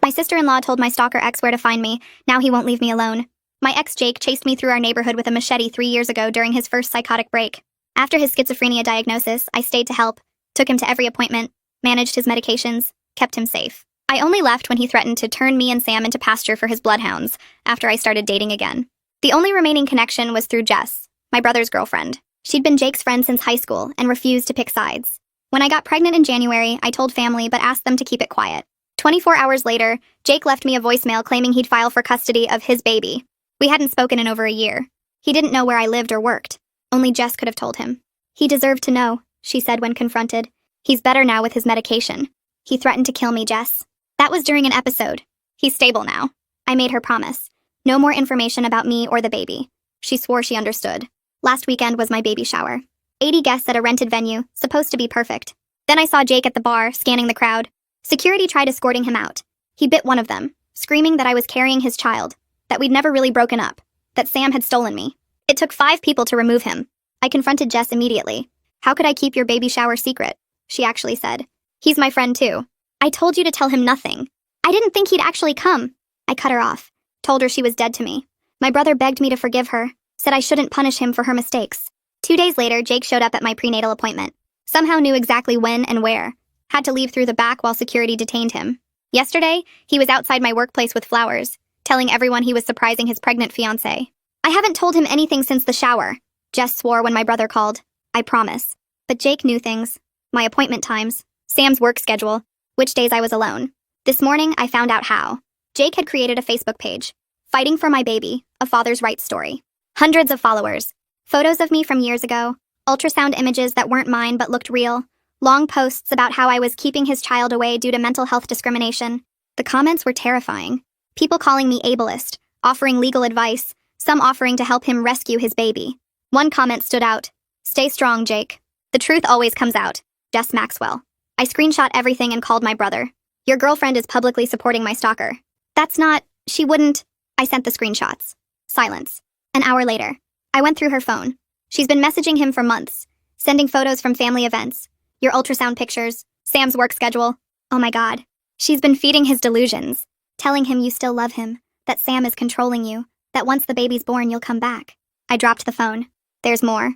My sister-in-law told my stalker ex where to find me. Now he won't leave me alone. My ex Jake chased me through our neighborhood with a machete 3 years ago during his first psychotic break. After his schizophrenia diagnosis, I stayed to help, took him to every appointment, managed his medications, kept him safe. I only left when he threatened to turn me and Sam into pasture for his bloodhounds after I started dating again. The only remaining connection was through Jess, my brother's girlfriend. She'd been Jake's friend since high school and refused to pick sides. When I got pregnant in January, I told family but asked them to keep it quiet. 24 hours later, Jake left me a voicemail claiming he'd file for custody of his baby. We hadn't spoken in over a year. He didn't know where I lived or worked. Only Jess could have told him. He deserved to know, she said when confronted. He's better now with his medication. He threatened to kill me, Jess. That was during an episode. He's stable now. I made her promise. No more information about me or the baby. She swore she understood. Last weekend was my baby shower. 80 guests at a rented venue, supposed to be perfect. Then I saw Jake at the bar, scanning the crowd. Security tried escorting him out. He bit one of them, screaming that I was carrying his child, that we'd never really broken up, that Sam had stolen me. It took 5 people to remove him. I confronted Jess immediately. How could I keep your baby shower secret? She actually said. He's my friend too. I told you to tell him nothing. I didn't think he'd actually come. I cut her off, told her she was dead to me. My brother begged me to forgive her, said I shouldn't punish him for her mistakes. 2 days later, Jake showed up at my prenatal appointment. Somehow knew exactly when and where. Had to leave through the back while security detained him. Yesterday, he was outside my workplace with flowers, telling everyone he was surprising his pregnant fiancée. I haven't told him anything since the shower. Jess swore when my brother called. I promise. But Jake knew things. My appointment times. Sam's work schedule. Which days I was alone. This morning, I found out how. Jake had created a Facebook page. Fighting for my baby, a father's rights story. Hundreds of followers. Photos of me from years ago. Ultrasound images that weren't mine but looked real. Long posts about how I was keeping his child away due to mental health discrimination. The comments were terrifying. People calling me ableist, offering legal advice, some offering to help him rescue his baby. One comment stood out. Stay strong, Jake. The truth always comes out. Jess Maxwell. I screenshot everything and called my brother. Your girlfriend is publicly supporting my stalker. That's not... She wouldn't... I sent the screenshots. Silence. An hour later. I went through her phone. She's been messaging him for months, sending photos from family events, your ultrasound pictures, Sam's work schedule. Oh my God. She's been feeding his delusions, telling him you still love him, that Sam is controlling you, that once the baby's born you'll come back. I dropped the phone. There's more.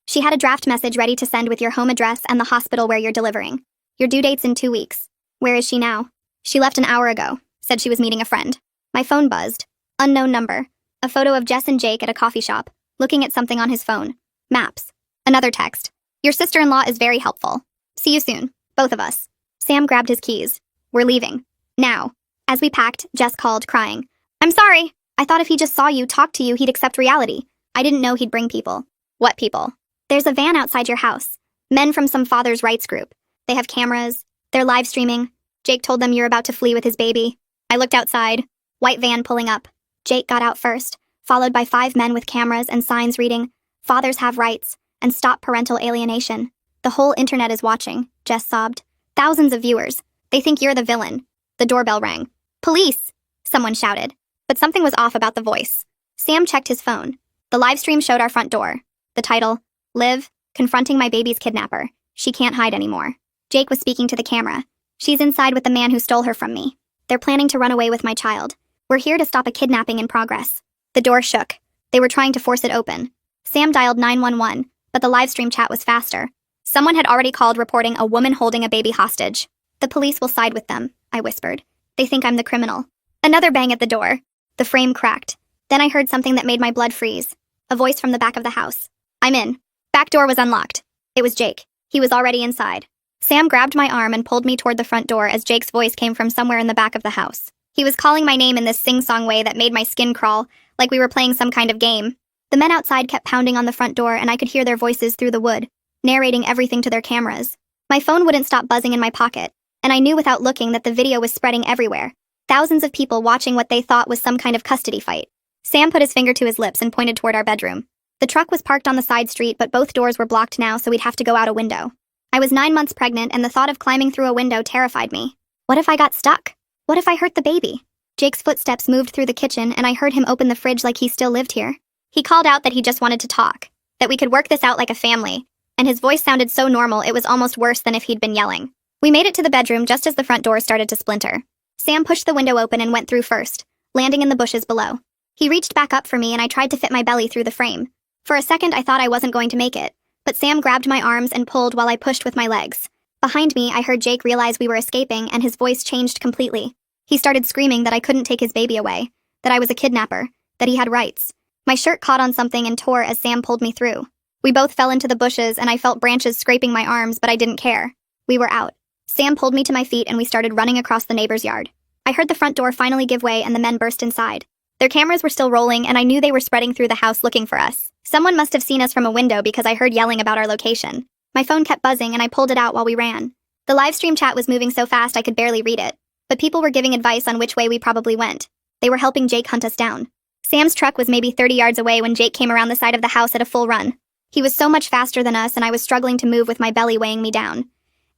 She had a draft message ready to send with your home address and the hospital where you're delivering. Your due date's in 2 weeks. Where is she now? She left an hour ago, said she was meeting a friend. My phone buzzed. Unknown number. A photo of Jess and Jake at a coffee shop, looking at something on his phone. Maps. Another text. Your sister-in-law is very helpful. See you soon. Both of us. Sam grabbed his keys. We're leaving. Now. As we packed, Jess called, crying. I'm sorry. I thought if he just saw you, talk to you, he'd accept reality. I didn't know he'd bring people. What people? There's a van outside your house. Men from some father's rights group. They have cameras. They're live streaming. Jake told them you're about to flee with his baby. I looked outside. White van pulling up. Jake got out first, followed by 5 men with cameras and signs reading, Fathers have rights, and stop parental alienation. The whole internet is watching, Jess sobbed. Thousands of viewers. They think you're the villain. The doorbell rang. Police! Someone shouted. But something was off about the voice. Sam checked his phone. The live stream showed our front door. The title, Liv, confronting my baby's kidnapper. She can't hide anymore. Jake was speaking to the camera. She's inside with the man who stole her from me. They're planning to run away with my child. We're here to stop a kidnapping in progress. The door shook. They were trying to force it open. Sam dialed 911, but the live stream chat was faster. Someone had already called reporting a woman holding a baby hostage. The police will side with them, I whispered. They think I'm the criminal. Another bang at the door. The frame cracked. Then I heard something that made my blood freeze. A voice from the back of the house. I'm in. Back door was unlocked. It was Jake. He was already inside. Sam grabbed my arm and pulled me toward the front door as Jake's voice came from somewhere in the back of the house. He was calling my name in this sing-song way that made my skin crawl, like we were playing some kind of game. The men outside kept pounding on the front door and I could hear their voices through the wood, narrating everything to their cameras. My phone wouldn't stop buzzing in my pocket, and I knew without looking that the video was spreading everywhere. Thousands of people watching what they thought was some kind of custody fight. Sam put his finger to his lips and pointed toward our bedroom. The truck was parked on the side street, but both doors were blocked now, so we'd have to go out a window. I was 9 months pregnant, and the thought of climbing through a window terrified me. What if I got stuck? What if I hurt the baby? Jake's footsteps moved through the kitchen, and I heard him open the fridge like he still lived here. He called out that he just wanted to talk, that we could work this out like a family, and his voice sounded so normal it was almost worse than if he'd been yelling. We made it to the bedroom just as the front door started to splinter. Sam pushed the window open and went through first, landing in the bushes below. He reached back up for me and I tried to fit my belly through the frame. For a second I thought I wasn't going to make it, but Sam grabbed my arms and pulled while I pushed with my legs. Behind me, I heard Jake realize we were escaping and his voice changed completely. He started screaming that I couldn't take his baby away, that I was a kidnapper, that he had rights. My shirt caught on something and tore as Sam pulled me through. We both fell into the bushes and I felt branches scraping my arms, but I didn't care. We were out. Sam pulled me to my feet and we started running across the neighbor's yard. I heard the front door finally give way and the men burst inside. Their cameras were still rolling and I knew they were spreading through the house looking for us. Someone must have seen us from a window because I heard yelling about our location. My phone kept buzzing and I pulled it out while we ran. The livestream chat was moving so fast I could barely read it, but people were giving advice on which way we probably went. They were helping Jake hunt us down. Sam's truck was maybe 30 yards away when Jake came around the side of the house at a full run. He was so much faster than us and I was struggling to move with my belly weighing me down.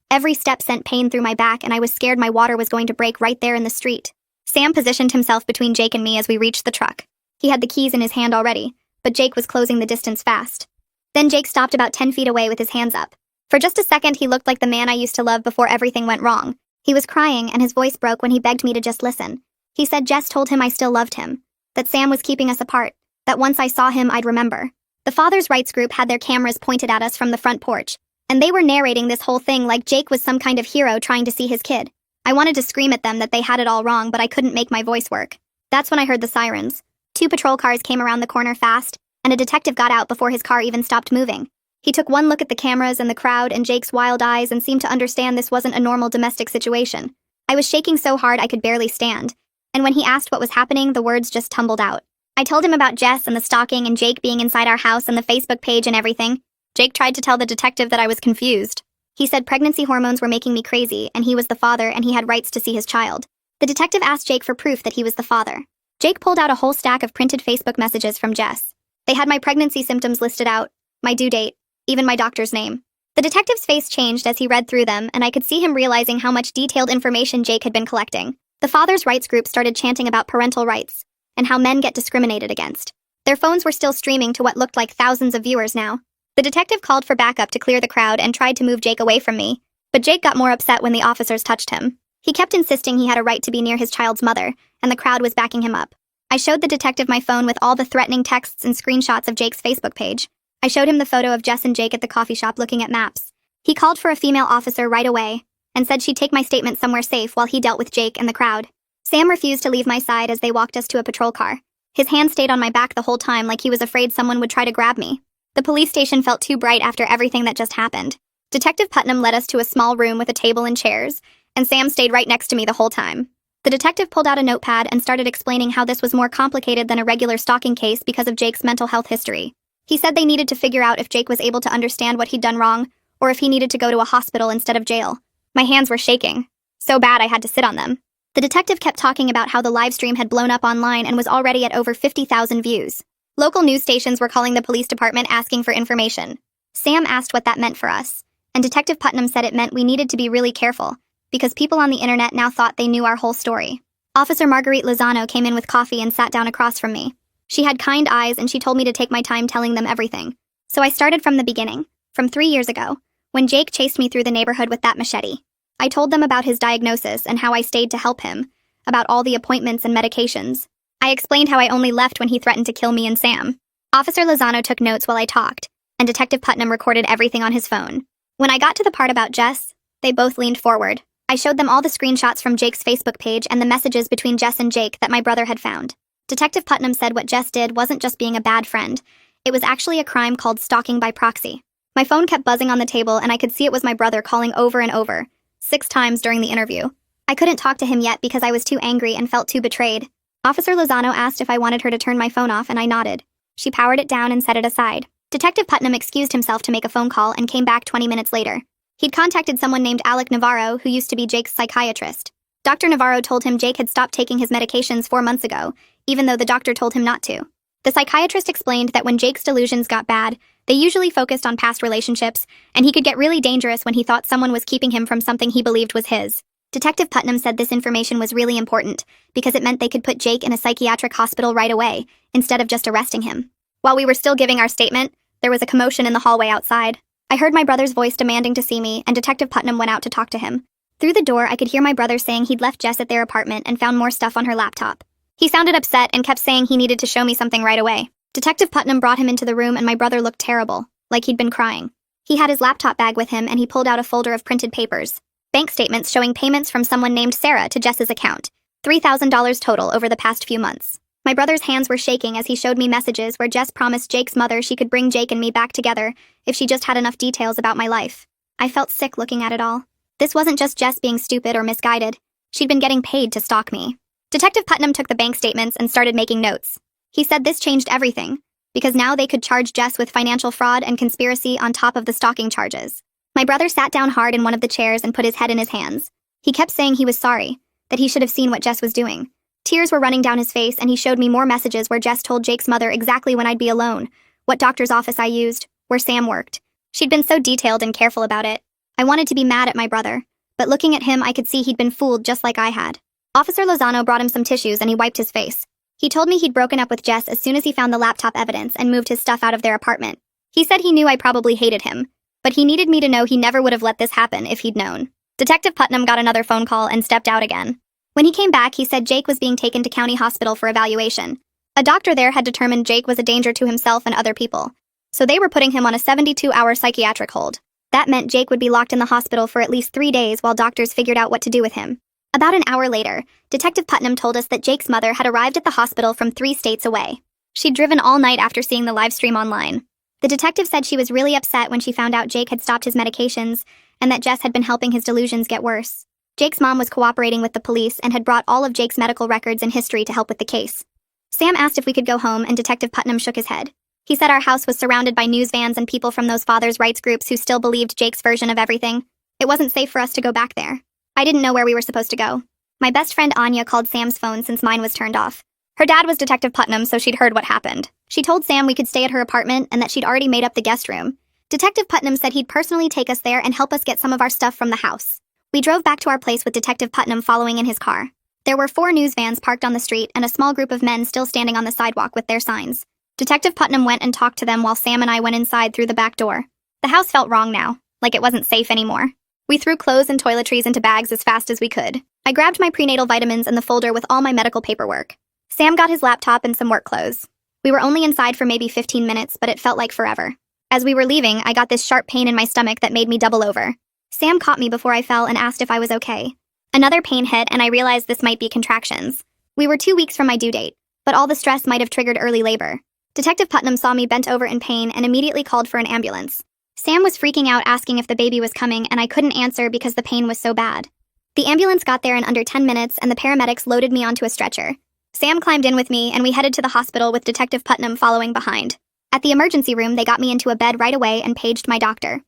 Every step sent pain through my back and I was scared my water was going to break right there in the street. Sam positioned himself between Jake and me as we reached the truck. He had the keys in his hand already, but Jake was closing the distance fast. Then Jake stopped about 10 feet away with his hands up. For just a second he looked like the man I used to love before everything went wrong. He was crying and his voice broke when he begged me to just listen. He said Jess told him I still loved him, that Sam was keeping us apart, that once I saw him I'd remember. The Father's Rights group had their cameras pointed at us from the front porch, and they were narrating this whole thing like Jake was some kind of hero trying to see his kid. I wanted to scream at them that they had it all wrong, but I couldn't make my voice work. That's when I heard the sirens. 2 patrol cars came around the corner fast, and a detective got out before his car even stopped moving. He took one look at the cameras and the crowd and Jake's wild eyes and seemed to understand this wasn't a normal domestic situation. I was shaking so hard I could barely stand, and when he asked what was happening, the words just tumbled out. I told him about Jess and the stalking and Jake being inside our house and the Facebook page and everything. Jake tried to tell the detective that I was confused. He said pregnancy hormones were making me crazy, and he was the father and he had rights to see his child. The detective asked Jake for proof that he was the father. Jake pulled out a whole stack of printed Facebook messages from Jess. They had my pregnancy symptoms listed out, my due date, even my doctor's name. The detective's face changed as he read through them, and I could see him realizing how much detailed information Jake had been collecting. The Father's Rights group started chanting about parental rights, and how men get discriminated against. Their phones were still streaming to what looked like thousands of viewers now. The detective called for backup to clear the crowd and tried to move Jake away from me, but Jake got more upset when the officers touched him. He kept insisting he had a right to be near his child's mother, and the crowd was backing him up. I showed the detective my phone with all the threatening texts and screenshots of Jake's Facebook page. I showed him the photo of Jess and Jake at the coffee shop looking at maps. He called for a female officer right away, and said she'd take my statement somewhere safe while he dealt with Jake and the crowd. Sam refused to leave my side as they walked us to a patrol car. His hand stayed on my back the whole time like he was afraid someone would try to grab me. The police station felt too bright after everything that just happened. Detective Putnam led us to a small room with a table and chairs, and Sam stayed right next to me the whole time. The detective pulled out a notepad and started explaining how this was more complicated than a regular stalking case because of Jake's mental health history. He said they needed to figure out if Jake was able to understand what he'd done wrong, or if he needed to go to a hospital instead of jail. My hands were shaking. So bad I had to sit on them. The detective kept talking about how the live stream had blown up online and was already at over 50,000 views. Local news stations were calling the police department asking for information. Sam asked what that meant for us, and Detective Putnam said it meant we needed to be really careful, because people on the internet now thought they knew our whole story. Officer Marguerite Lozano came in with coffee and sat down across from me. She had kind eyes and she told me to take my time telling them everything. So I started from the beginning, from 3 years ago, when Jake chased me through the neighborhood with that machete. I told them about his diagnosis and how I stayed to help him, about all the appointments and medications. I explained how I only left when he threatened to kill me and Sam. Officer Lozano took notes while I talked, and Detective Putnam recorded everything on his phone. When I got to the part about Jess, they both leaned forward. I showed them all the screenshots from Jake's Facebook page and the messages between Jess and Jake that my brother had found. Detective Putnam said what Jess did wasn't just being a bad friend. It was actually a crime called stalking by proxy. My phone kept buzzing on the table and I could see it was my brother calling over and over, 6 times during the interview. I couldn't talk to him yet because I was too angry and felt too betrayed. Officer Lozano asked if I wanted her to turn my phone off and I nodded. She powered it down and set it aside. Detective Putnam excused himself to make a phone call and came back 20 minutes later. He'd contacted someone named Alec Navarro, who used to be Jake's psychiatrist. Dr. Navarro told him Jake had stopped taking his medications 4 months ago, even though the doctor told him not to. The psychiatrist explained that when Jake's delusions got bad, they usually focused on past relationships, and he could get really dangerous when he thought someone was keeping him from something he believed was his. Detective Putnam said this information was really important because it meant they could put Jake in a psychiatric hospital right away, instead of just arresting him. While we were still giving our statement, there was a commotion in the hallway outside. I heard my brother's voice demanding to see me, and Detective Putnam went out to talk to him. Through the door, I could hear my brother saying he'd left Jess at their apartment and found more stuff on her laptop. He sounded upset and kept saying he needed to show me something right away. Detective Putnam brought him into the room and my brother looked terrible, like he'd been crying. He had his laptop bag with him and he pulled out a folder of printed papers. Bank statements showing payments from someone named Sarah to Jess's account. $3,000 total over the past few months. My brother's hands were shaking as he showed me messages where Jess promised Jake's mother she could bring Jake and me back together if she just had enough details about my life. I felt sick looking at it all. This wasn't just Jess being stupid or misguided. She'd been getting paid to stalk me. Detective Putnam took the bank statements and started making notes. He said this changed everything, because now they could charge Jess with financial fraud and conspiracy on top of the stalking charges. My brother sat down hard in one of the chairs and put his head in his hands. He kept saying he was sorry, that he should have seen what Jess was doing. Tears were running down his face and he showed me more messages where Jess told Jake's mother exactly when I'd be alone, what doctor's office I used, where Sam worked. She'd been so detailed and careful about it. I wanted to be mad at my brother, but looking at him I could see he'd been fooled just like I had. Officer Lozano brought him some tissues and he wiped his face. He told me he'd broken up with Jess as soon as he found the laptop evidence and moved his stuff out of their apartment. He said he knew I probably hated him, but he needed me to know he never would have let this happen if he'd known. Detective Putnam got another phone call and stepped out again. When he came back, he said Jake was being taken to county hospital for evaluation. A doctor there had determined Jake was a danger to himself and other people, so they were putting him on a 72-hour psychiatric hold. That meant Jake would be locked in the hospital for at least 3 days while doctors figured out what to do with him. About an hour later, Detective Putnam told us that Jake's mother had arrived at the hospital from 3 states away. She'd driven all night after seeing the live stream online. The detective said she was really upset when she found out Jake had stopped his medications and that Jess had been helping his delusions get worse. Jake's mom was cooperating with the police and had brought all of Jake's medical records and history to help with the case. Sam asked if we could go home and Detective Putnam shook his head. He said our house was surrounded by news vans and people from those fathers' rights groups who still believed Jake's version of everything. It wasn't safe for us to go back there. I didn't know where we were supposed to go. My best friend Anya called Sam's phone since mine was turned off. Her dad was Detective Putnam, so she'd heard what happened. She told Sam we could stay at her apartment and that she'd already made up the guest room. Detective Putnam said he'd personally take us there and help us get some of our stuff from the house. We drove back to our place with Detective Putnam following in his car. There were 4 news vans parked on the street and a small group of men still standing on the sidewalk with their signs. Detective Putnam went and talked to them while Sam and I went inside through the back door. The house felt wrong now, like it wasn't safe anymore. We threw clothes and toiletries into bags as fast as we could. I grabbed my prenatal vitamins and the folder with all my medical paperwork. Sam got his laptop and some work clothes. We were only inside for maybe 15 minutes, but it felt like forever. As we were leaving, I got this sharp pain in my stomach that made me double over. Sam caught me before I fell and asked if I was okay. Another pain hit and I realized this might be contractions. We were 2 weeks from my due date, but all the stress might have triggered early labor. Detective Putnam saw me bent over in pain and immediately called for an ambulance. Sam was freaking out asking if the baby was coming and I couldn't answer because the pain was so bad. The ambulance got there in under 10 minutes and the paramedics loaded me onto a stretcher. Sam climbed in with me and we headed to the hospital with Detective Putnam following behind. At the emergency room, they got me into a bed right away and paged my doctor.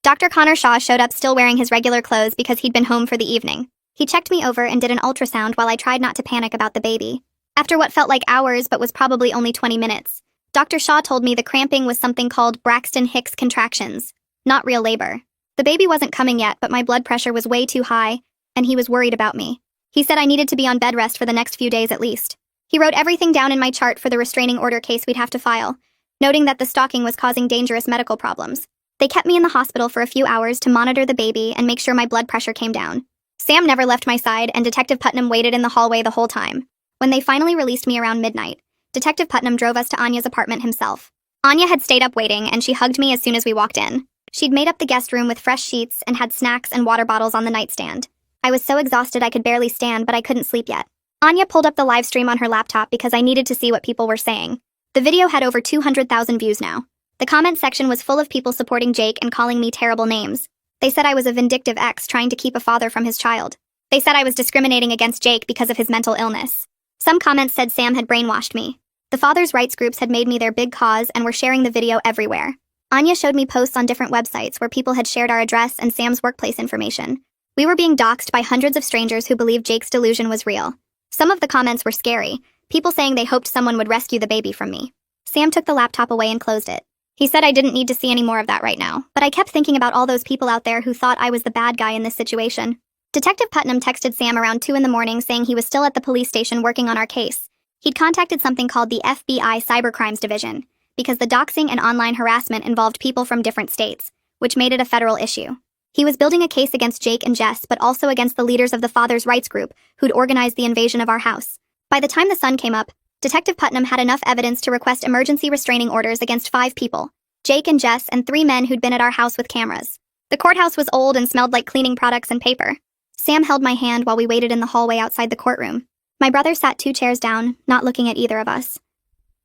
Dr. Connor Shaw showed up still wearing his regular clothes because he'd been home for the evening. He checked me over and did an ultrasound while I tried not to panic about the baby. After what felt like hours but was probably only 20 minutes, Dr. Shaw told me the cramping was something called Braxton Hicks contractions, not real labor. The baby wasn't coming yet, but my blood pressure was way too high, and he was worried about me. He said I needed to be on bed rest for the next few days at least. He wrote everything down in my chart for the restraining order case we'd have to file, noting that the stalking was causing dangerous medical problems. They kept me in the hospital for a few hours to monitor the baby and make sure my blood pressure came down. Sam never left my side, and Detective Putnam waited in the hallway the whole time. When they finally released me around midnight, Detective Putnam drove us to Anya's apartment himself. Anya had stayed up waiting, and she hugged me as soon as we walked in. She'd made up the guest room with fresh sheets and had snacks and water bottles on the nightstand. I was so exhausted I could barely stand, but I couldn't sleep yet. Anya pulled up the live stream on her laptop because I needed to see what people were saying. The video had over 200,000 views now. The comment section was full of people supporting Jake and calling me terrible names. They said I was a vindictive ex trying to keep a father from his child. They said I was discriminating against Jake because of his mental illness. Some comments said Sam had brainwashed me. The fathers' rights groups had made me their big cause and were sharing the video everywhere. Anya showed me posts on different websites where people had shared our address and Sam's workplace information. We were being doxxed by hundreds of strangers who believed Jake's delusion was real. Some of the comments were scary, people saying they hoped someone would rescue the baby from me. Sam took the laptop away and closed it. He said I didn't need to see any more of that right now, but I kept thinking about all those people out there who thought I was the bad guy in this situation. Detective Putnam texted Sam around 2 in the morning saying he was still at the police station working on our case. He'd contacted something called the FBI Cybercrimes Division, because the doxing and online harassment involved people from different states, which made it a federal issue. He was building a case against Jake and Jess, but also against the leaders of the father's rights group who'd organized the invasion of our house. By the time the sun came up, Detective Putnam had enough evidence to request emergency restraining orders against 5 people, Jake and Jess and 3 men who'd been at our house with cameras. The courthouse was old and smelled like cleaning products and paper. Sam held my hand while we waited in the hallway outside the courtroom. My brother sat 2 chairs down, not looking at either of us.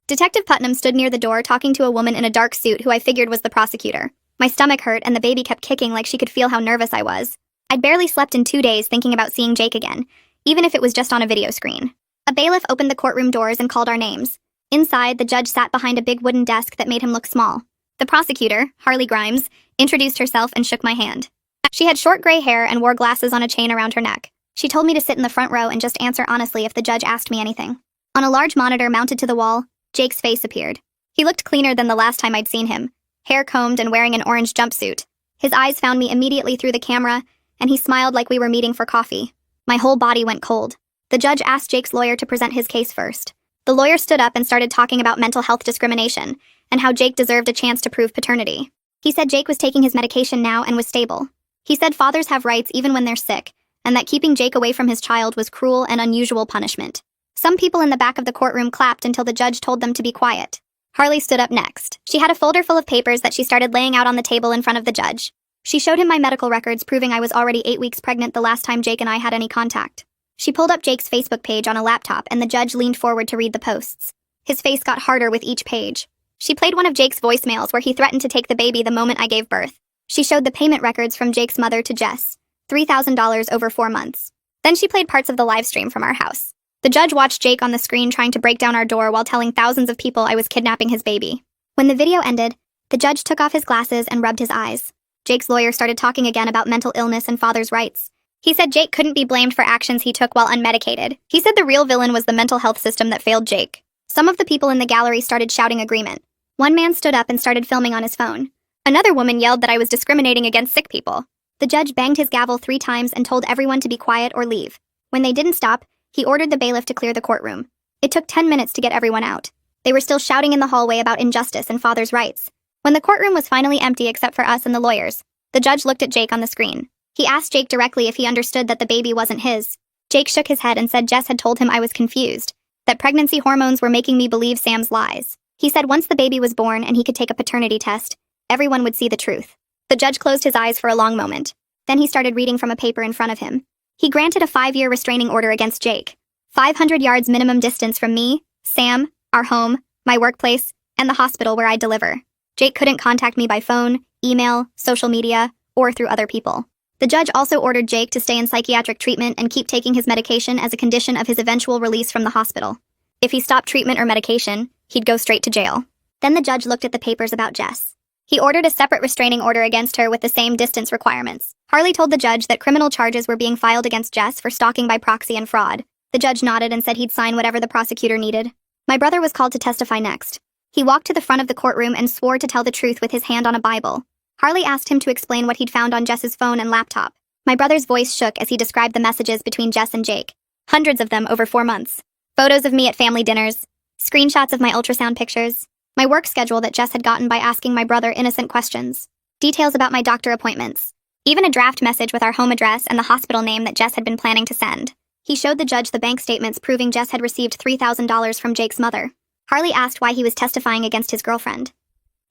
Detective Putnam stood near the door talking to a woman in a dark suit who I figured was the prosecutor. My stomach hurt and the baby kept kicking like she could feel how nervous I was. I'd barely slept in 2 days thinking about seeing Jake again, even if it was just on a video screen. A bailiff opened the courtroom doors and called our names. Inside, the judge sat behind a big wooden desk that made him look small. The prosecutor, Harley Grimes, introduced herself and shook my hand. She had short gray hair and wore glasses on a chain around her neck. She told me to sit in the front row and just answer honestly if the judge asked me anything. On a large monitor mounted to the wall, Jake's face appeared. He looked cleaner than the last time I'd seen him, hair combed and wearing an orange jumpsuit. His eyes found me immediately through the camera, and he smiled like we were meeting for coffee. My whole body went cold. The judge asked Jake's lawyer to present his case first. The lawyer stood up and started talking about mental health discrimination, and how Jake deserved a chance to prove paternity. He said Jake was taking his medication now and was stable. He said fathers have rights even when they're sick, and that keeping Jake away from his child was cruel and unusual punishment. Some people in the back of the courtroom clapped until the judge told them to be quiet. Harley stood up next. She had a folder full of papers that she started laying out on the table in front of the judge. She showed him my medical records proving I was already 8 weeks pregnant the last time Jake and I had any contact. She pulled up Jake's Facebook page on a laptop and the judge leaned forward to read the posts. His face got harder with each page. She played one of Jake's voicemails where he threatened to take the baby the moment I gave birth. She showed the payment records from Jake's mother to Jess, $3,000 over 4 months. Then she played parts of the live stream from our house. The judge watched Jake on the screen trying to break down our door while telling thousands of people I was kidnapping his baby. When the video ended, the judge took off his glasses and rubbed his eyes. Jake's lawyer started talking again about mental illness and father's rights. He said Jake couldn't be blamed for actions he took while unmedicated. He said the real villain was the mental health system that failed Jake. Some of the people in the gallery started shouting agreement. One man stood up and started filming on his phone. Another woman yelled that I was discriminating against sick people. The judge banged his gavel 3 times and told everyone to be quiet or leave. When they didn't stop, he ordered the bailiff to clear the courtroom. It took 10 minutes to get everyone out. They were still shouting in the hallway about injustice and father's rights. When the courtroom was finally empty except for us and the lawyers, the judge looked at Jake on the screen. He asked Jake directly if he understood that the baby wasn't his. Jake shook his head and said Jess had told him I was confused, that pregnancy hormones were making me believe Sam's lies. He said once the baby was born and he could take a paternity test, everyone would see the truth. The judge closed his eyes for a long moment. Then he started reading from a paper in front of him. He granted a 5-year restraining order against Jake. 500 yards minimum distance from me, Sam, our home, my workplace, and the hospital where I deliver. Jake couldn't contact me by phone, email, social media, or through other people. The judge also ordered Jake to stay in psychiatric treatment and keep taking his medication as a condition of his eventual release from the hospital. If he stopped treatment or medication, he'd go straight to jail. Then the judge looked at the papers about Jess. He ordered a separate restraining order against her with the same distance requirements. Harley told the judge that criminal charges were being filed against Jess for stalking by proxy and fraud. The judge nodded and said he'd sign whatever the prosecutor needed. My brother was called to testify next. He walked to the front of the courtroom and swore to tell the truth with his hand on a Bible. Harley asked him to explain what he'd found on Jess's phone and laptop. My brother's voice shook as he described the messages between Jess and Jake. Hundreds of them over 4 months. Photos of me at family dinners. Screenshots of my ultrasound pictures. My work schedule that Jess had gotten by asking my brother innocent questions. Details about my doctor appointments. Even a draft message with our home address and the hospital name that Jess had been planning to send. He showed the judge the bank statements proving Jess had received $3,000 from Jake's mother. Harley asked why he was testifying against his girlfriend.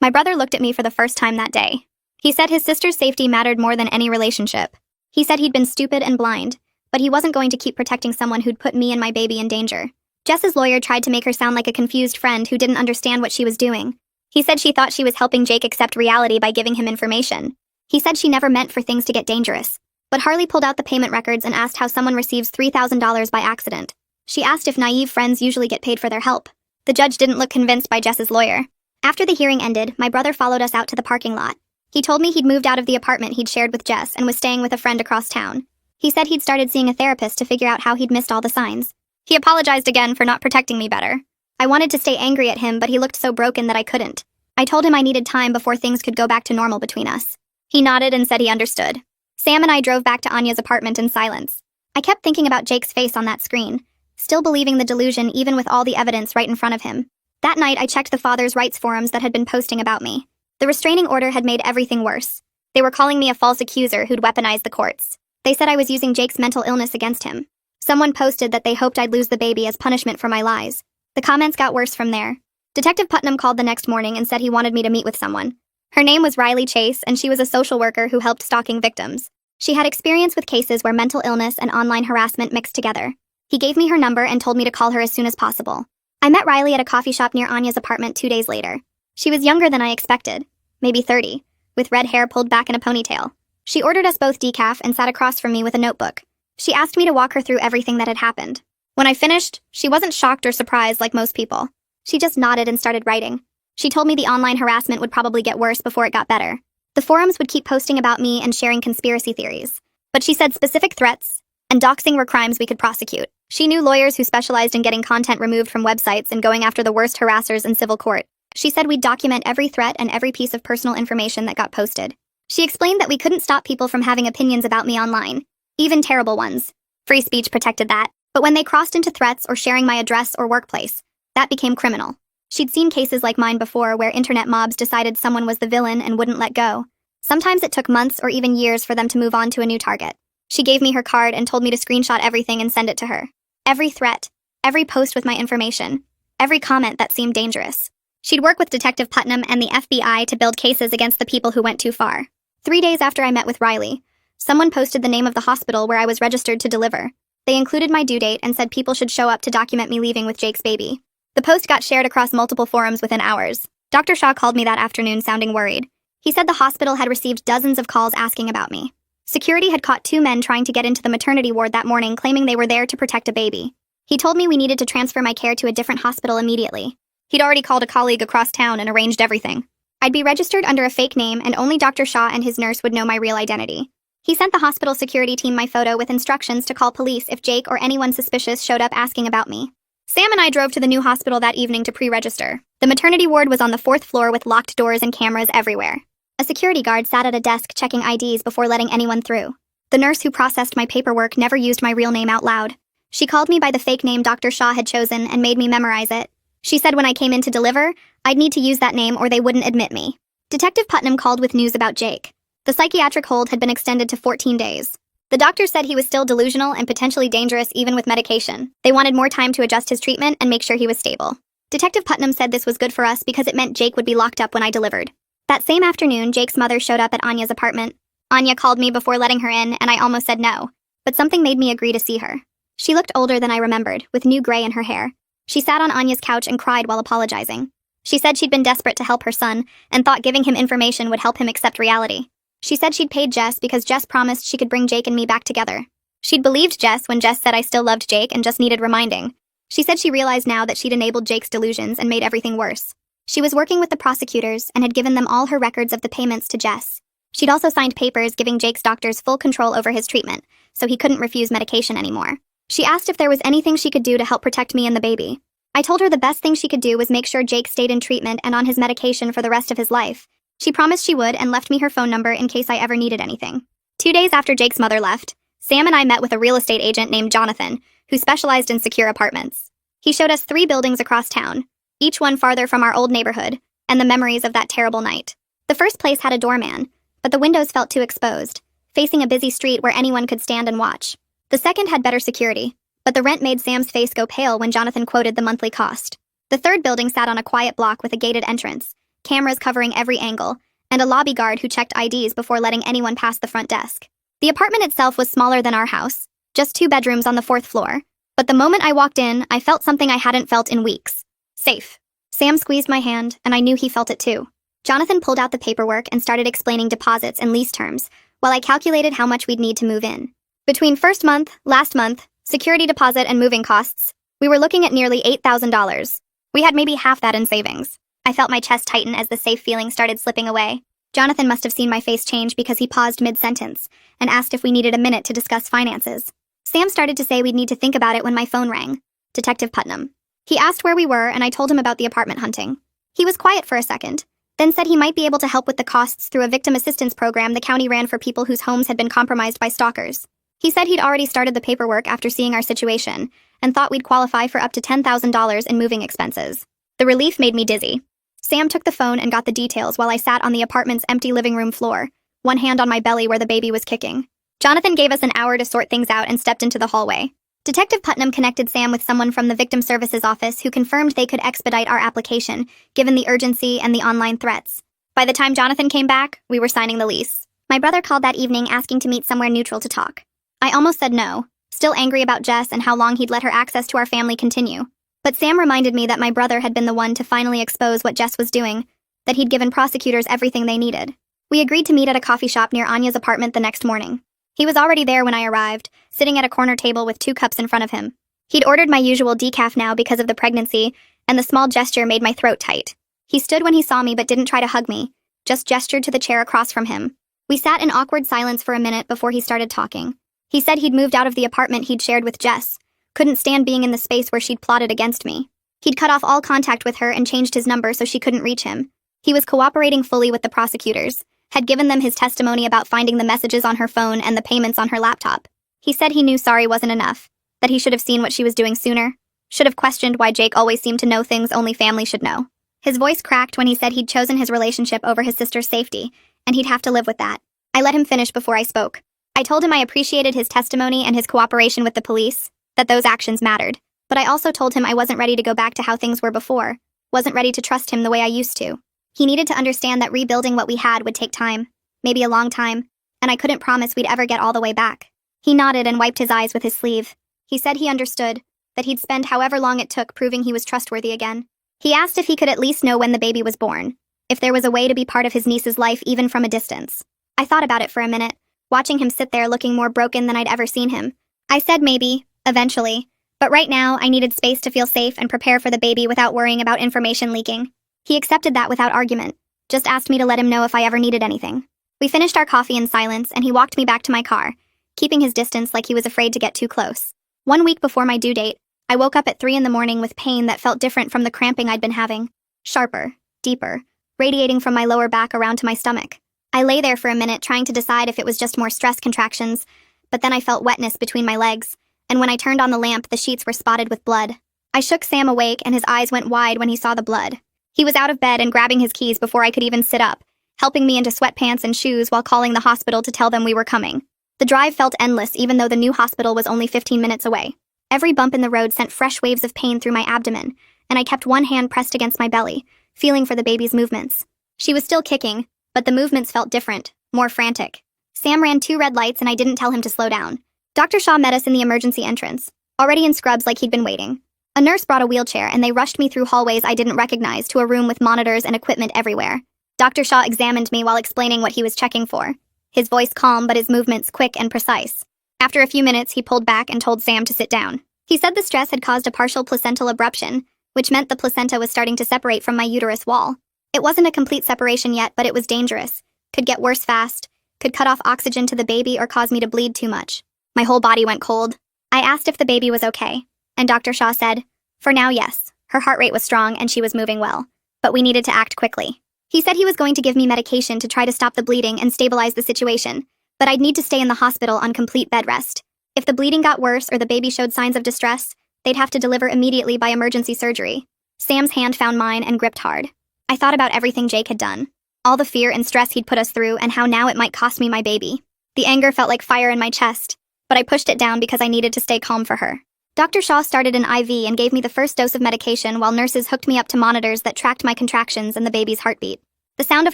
My brother looked at me for the first time that day. He said his sister's safety mattered more than any relationship. He said he'd been stupid and blind, but he wasn't going to keep protecting someone who'd put me and my baby in danger. Jess's lawyer tried to make her sound like a confused friend who didn't understand what she was doing. He said she thought she was helping Jake accept reality by giving him information. He said she never meant for things to get dangerous. But Harley pulled out the payment records and asked how someone receives $3,000 by accident. She asked if naive friends usually get paid for their help. The judge didn't look convinced by Jess's lawyer. After the hearing ended, my brother followed us out to the parking lot. He told me he'd moved out of the apartment he'd shared with Jess and was staying with a friend across town. He said he'd started seeing a therapist to figure out how he'd missed all the signs. He apologized again for not protecting me better. I wanted to stay angry at him, but he looked so broken that I couldn't. I told him I needed time before things could go back to normal between us. He nodded and said he understood. Sam and I drove back to Anya's apartment in silence. I kept thinking about Jake's face on that screen, still believing the delusion even with all the evidence right in front of him. That night, I checked the father's rights forums that had been posting about me. The restraining order had made everything worse. They were calling me a false accuser who'd weaponized the courts. They said I was using Jake's mental illness against him. Someone posted that they hoped I'd lose the baby as punishment for my lies. The comments got worse from there. Detective Putnam called the next morning and said he wanted me to meet with someone. Her name was Riley Chase, and she was a social worker who helped stalking victims. She had experience with cases where mental illness and online harassment mixed together. He gave me her number and told me to call her as soon as possible. I met Riley at a coffee shop near Anya's apartment 2 days later. She was younger than I expected, maybe 30, with red hair pulled back in a ponytail. She ordered us both decaf and sat across from me with a notebook. She asked me to walk her through everything that had happened. When I finished, she wasn't shocked or surprised like most people. She just nodded and started writing. She told me the online harassment would probably get worse before it got better. The forums would keep posting about me and sharing conspiracy theories. But she said specific threats and doxing were crimes we could prosecute. She knew lawyers who specialized in getting content removed from websites and going after the worst harassers in civil court. She said we'd document every threat and every piece of personal information that got posted. She explained that we couldn't stop people from having opinions about me online, even terrible ones. Free speech protected that. But when they crossed into threats or sharing my address or workplace, that became criminal. She'd seen cases like mine before where internet mobs decided someone was the villain and wouldn't let go. Sometimes it took months or even years for them to move on to a new target. She gave me her card and told me to screenshot everything and send it to her. Every threat, every post with my information, every comment that seemed dangerous. She'd work with Detective Putnam and the FBI to build cases against the people who went too far. 3 days after I met with Riley, someone posted the name of the hospital where I was registered to deliver. They included my due date and said people should show up to document me leaving with Jake's baby. The post got shared across multiple forums within hours. Dr. Shaw called me that afternoon sounding worried. He said the hospital had received dozens of calls asking about me. Security had caught 2 men trying to get into the maternity ward that morning claiming they were there to protect a baby. He told me we needed to transfer my care to a different hospital immediately. He'd already called a colleague across town and arranged everything. I'd be registered under a fake name and only Dr. Shaw and his nurse would know my real identity. He sent the hospital security team my photo with instructions to call police if Jake or anyone suspicious showed up asking about me. Sam and I drove to the new hospital that evening to pre-register. The maternity ward was on the 4th floor with locked doors and cameras everywhere. A security guard sat at a desk checking IDs before letting anyone through. The nurse who processed my paperwork never used my real name out loud. She called me by the fake name Dr. Shaw had chosen and made me memorize it. She said when I came in to deliver, I'd need to use that name or they wouldn't admit me. Detective Putnam called with news about Jake. The psychiatric hold had been extended to 14 days. The doctor said he was still delusional and potentially dangerous even with medication. They wanted more time to adjust his treatment and make sure he was stable. Detective Putnam said this was good for us because it meant Jake would be locked up when I delivered. That same afternoon, Jake's mother showed up at Anya's apartment. Anya called me before letting her in, and I almost said no. But something made me agree to see her. She looked older than I remembered, with new gray in her hair. She sat on Anya's couch and cried while apologizing. She said she'd been desperate to help her son, and thought giving him information would help him accept reality. She said she'd paid Jess because Jess promised she could bring Jake and me back together. She'd believed Jess when Jess said I still loved Jake and just needed reminding. She said she realized now that she'd enabled Jake's delusions and made everything worse. She was working with the prosecutors and had given them all her records of the payments to Jess. She'd also signed papers giving Jake's doctors full control over his treatment, so he couldn't refuse medication anymore. She asked if there was anything she could do to help protect me and the baby. I told her the best thing she could do was make sure Jake stayed in treatment and on his medication for the rest of his life. She promised she would and left me her phone number in case I ever needed anything. 2 days after Jake's mother left, Sam and I met with a real estate agent named Jonathan, who specialized in secure apartments. He showed us 3 buildings across town, each one farther from our old neighborhood, and the memories of that terrible night. The first place had a doorman, but the windows felt too exposed, facing a busy street where anyone could stand and watch. The second had better security, but the rent made Sam's face go pale when Jonathan quoted the monthly cost. The third building sat on a quiet block with a gated entrance, cameras covering every angle, and a lobby guard who checked IDs before letting anyone past the front desk. The apartment itself was smaller than our house, just 2 bedrooms on the 4th floor, but the moment I walked in, I felt something I hadn't felt in weeks. Safe. Sam squeezed my hand, and I knew he felt it too. Jonathan pulled out the paperwork and started explaining deposits and lease terms, while I calculated how much we'd need to move in. Between first month, last month, security deposit and moving costs, we were looking at nearly $8,000. We had maybe half that in savings. I felt my chest tighten as the safe feeling started slipping away. Jonathan must have seen my face change because he paused mid-sentence and asked if we needed a minute to discuss finances. Sam started to say we'd need to think about it when my phone rang. Detective Putnam. He asked where we were and I told him about the apartment hunting. He was quiet for a second, then said he might be able to help with the costs through a victim assistance program the county ran for people whose homes had been compromised by stalkers. He said he'd already started the paperwork after seeing our situation and thought we'd qualify for up to $10,000 in moving expenses. The relief made me dizzy. Sam took the phone and got the details while I sat on the apartment's empty living room floor, one hand on my belly where the baby was kicking. Jonathan gave us an hour to sort things out and stepped into the hallway. Detective Putnam connected Sam with someone from the Victim Services Office who confirmed they could expedite our application, given the urgency and the online threats. By the time Jonathan came back, we were signing the lease. My brother called that evening asking to meet somewhere neutral to talk. I almost said no, still angry about Jess and how long he'd let her access to our family continue. But Sam reminded me that my brother had been the one to finally expose what Jess was doing, that he'd given prosecutors everything they needed. We agreed to meet at a coffee shop near Anya's apartment the next morning. He was already there when I arrived, sitting at a corner table with 2 cups in front of him. He'd ordered my usual decaf now because of the pregnancy, and the small gesture made my throat tight. He stood when he saw me but didn't try to hug me, just gestured to the chair across from him. We sat in awkward silence for a minute before he started talking. He said he'd moved out of the apartment he'd shared with Jess, couldn't stand being in the space where she'd plotted against me. He'd cut off all contact with her and changed his number so she couldn't reach him. He was cooperating fully with the prosecutors, had given them his testimony about finding the messages on her phone and the payments on her laptop. He said he knew sorry wasn't enough, that he should have seen what she was doing sooner, should have questioned why Jake always seemed to know things only family should know. His voice cracked when he said he'd chosen his relationship over his sister's safety, and he'd have to live with that. I let him finish before I spoke. I told him I appreciated his testimony and his cooperation with the police, that those actions mattered, but I also told him I wasn't ready to go back to how things were before, wasn't ready to trust him the way I used to. He needed to understand that rebuilding what we had would take time, maybe a long time, and I couldn't promise we'd ever get all the way back. He nodded and wiped his eyes with his sleeve. He said he understood, that he'd spend however long it took proving he was trustworthy again. He asked if he could at least know when the baby was born, if there was a way to be part of his niece's life even from a distance. I thought about it for a minute, watching him sit there looking more broken than I'd ever seen him. I said maybe, eventually, but right now I needed space to feel safe and prepare for the baby without worrying about information leaking. He accepted that without argument, just asked me to let him know if I ever needed anything. We finished our coffee in silence, and he walked me back to my car, keeping his distance like he was afraid to get too close. 1 week before my due date, I woke up at 3 in the morning with pain that felt different from the cramping I'd been having. Sharper, deeper, radiating from my lower back around to my stomach. I lay there for a minute trying to decide if it was just more stress contractions, but then I felt wetness between my legs, and when I turned on the lamp, the sheets were spotted with blood. I shook Sam awake, and his eyes went wide when he saw the blood. He was out of bed and grabbing his keys before I could even sit up, helping me into sweatpants and shoes while calling the hospital to tell them we were coming. The drive felt endless even though the new hospital was only 15 minutes away. Every bump in the road sent fresh waves of pain through my abdomen, and I kept one hand pressed against my belly, feeling for the baby's movements. She was still kicking, but the movements felt different, more frantic. Sam ran 2 red lights and I didn't tell him to slow down. Dr. Shaw met us in the emergency entrance, already in scrubs like he'd been waiting. A nurse brought a wheelchair and they rushed me through hallways I didn't recognize to a room with monitors and equipment everywhere. Dr. Shaw examined me while explaining what he was checking for. His voice calm but his movements quick and precise. After a few minutes, he pulled back and told Sam to sit down. He said the stress had caused a partial placental abruption, which meant the placenta was starting to separate from my uterus wall. It wasn't a complete separation yet, but it was dangerous. Could get worse fast, could cut off oxygen to the baby or cause me to bleed too much. My whole body went cold. I asked if the baby was okay, and Dr. Shaw said, "For now, yes. Her heart rate was strong and she was moving well. But we needed to act quickly." He said he was going to give me medication to try to stop the bleeding and stabilize the situation, but I'd need to stay in the hospital on complete bed rest. If the bleeding got worse or the baby showed signs of distress, they'd have to deliver immediately by emergency surgery. Sam's hand found mine and gripped hard. I thought about everything Jake had done, all the fear and stress he'd put us through and how now it might cost me my baby. The anger felt like fire in my chest, but I pushed it down because I needed to stay calm for her. Dr. Shaw started an IV and gave me the first dose of medication while nurses hooked me up to monitors that tracked my contractions and the baby's heartbeat. The sound of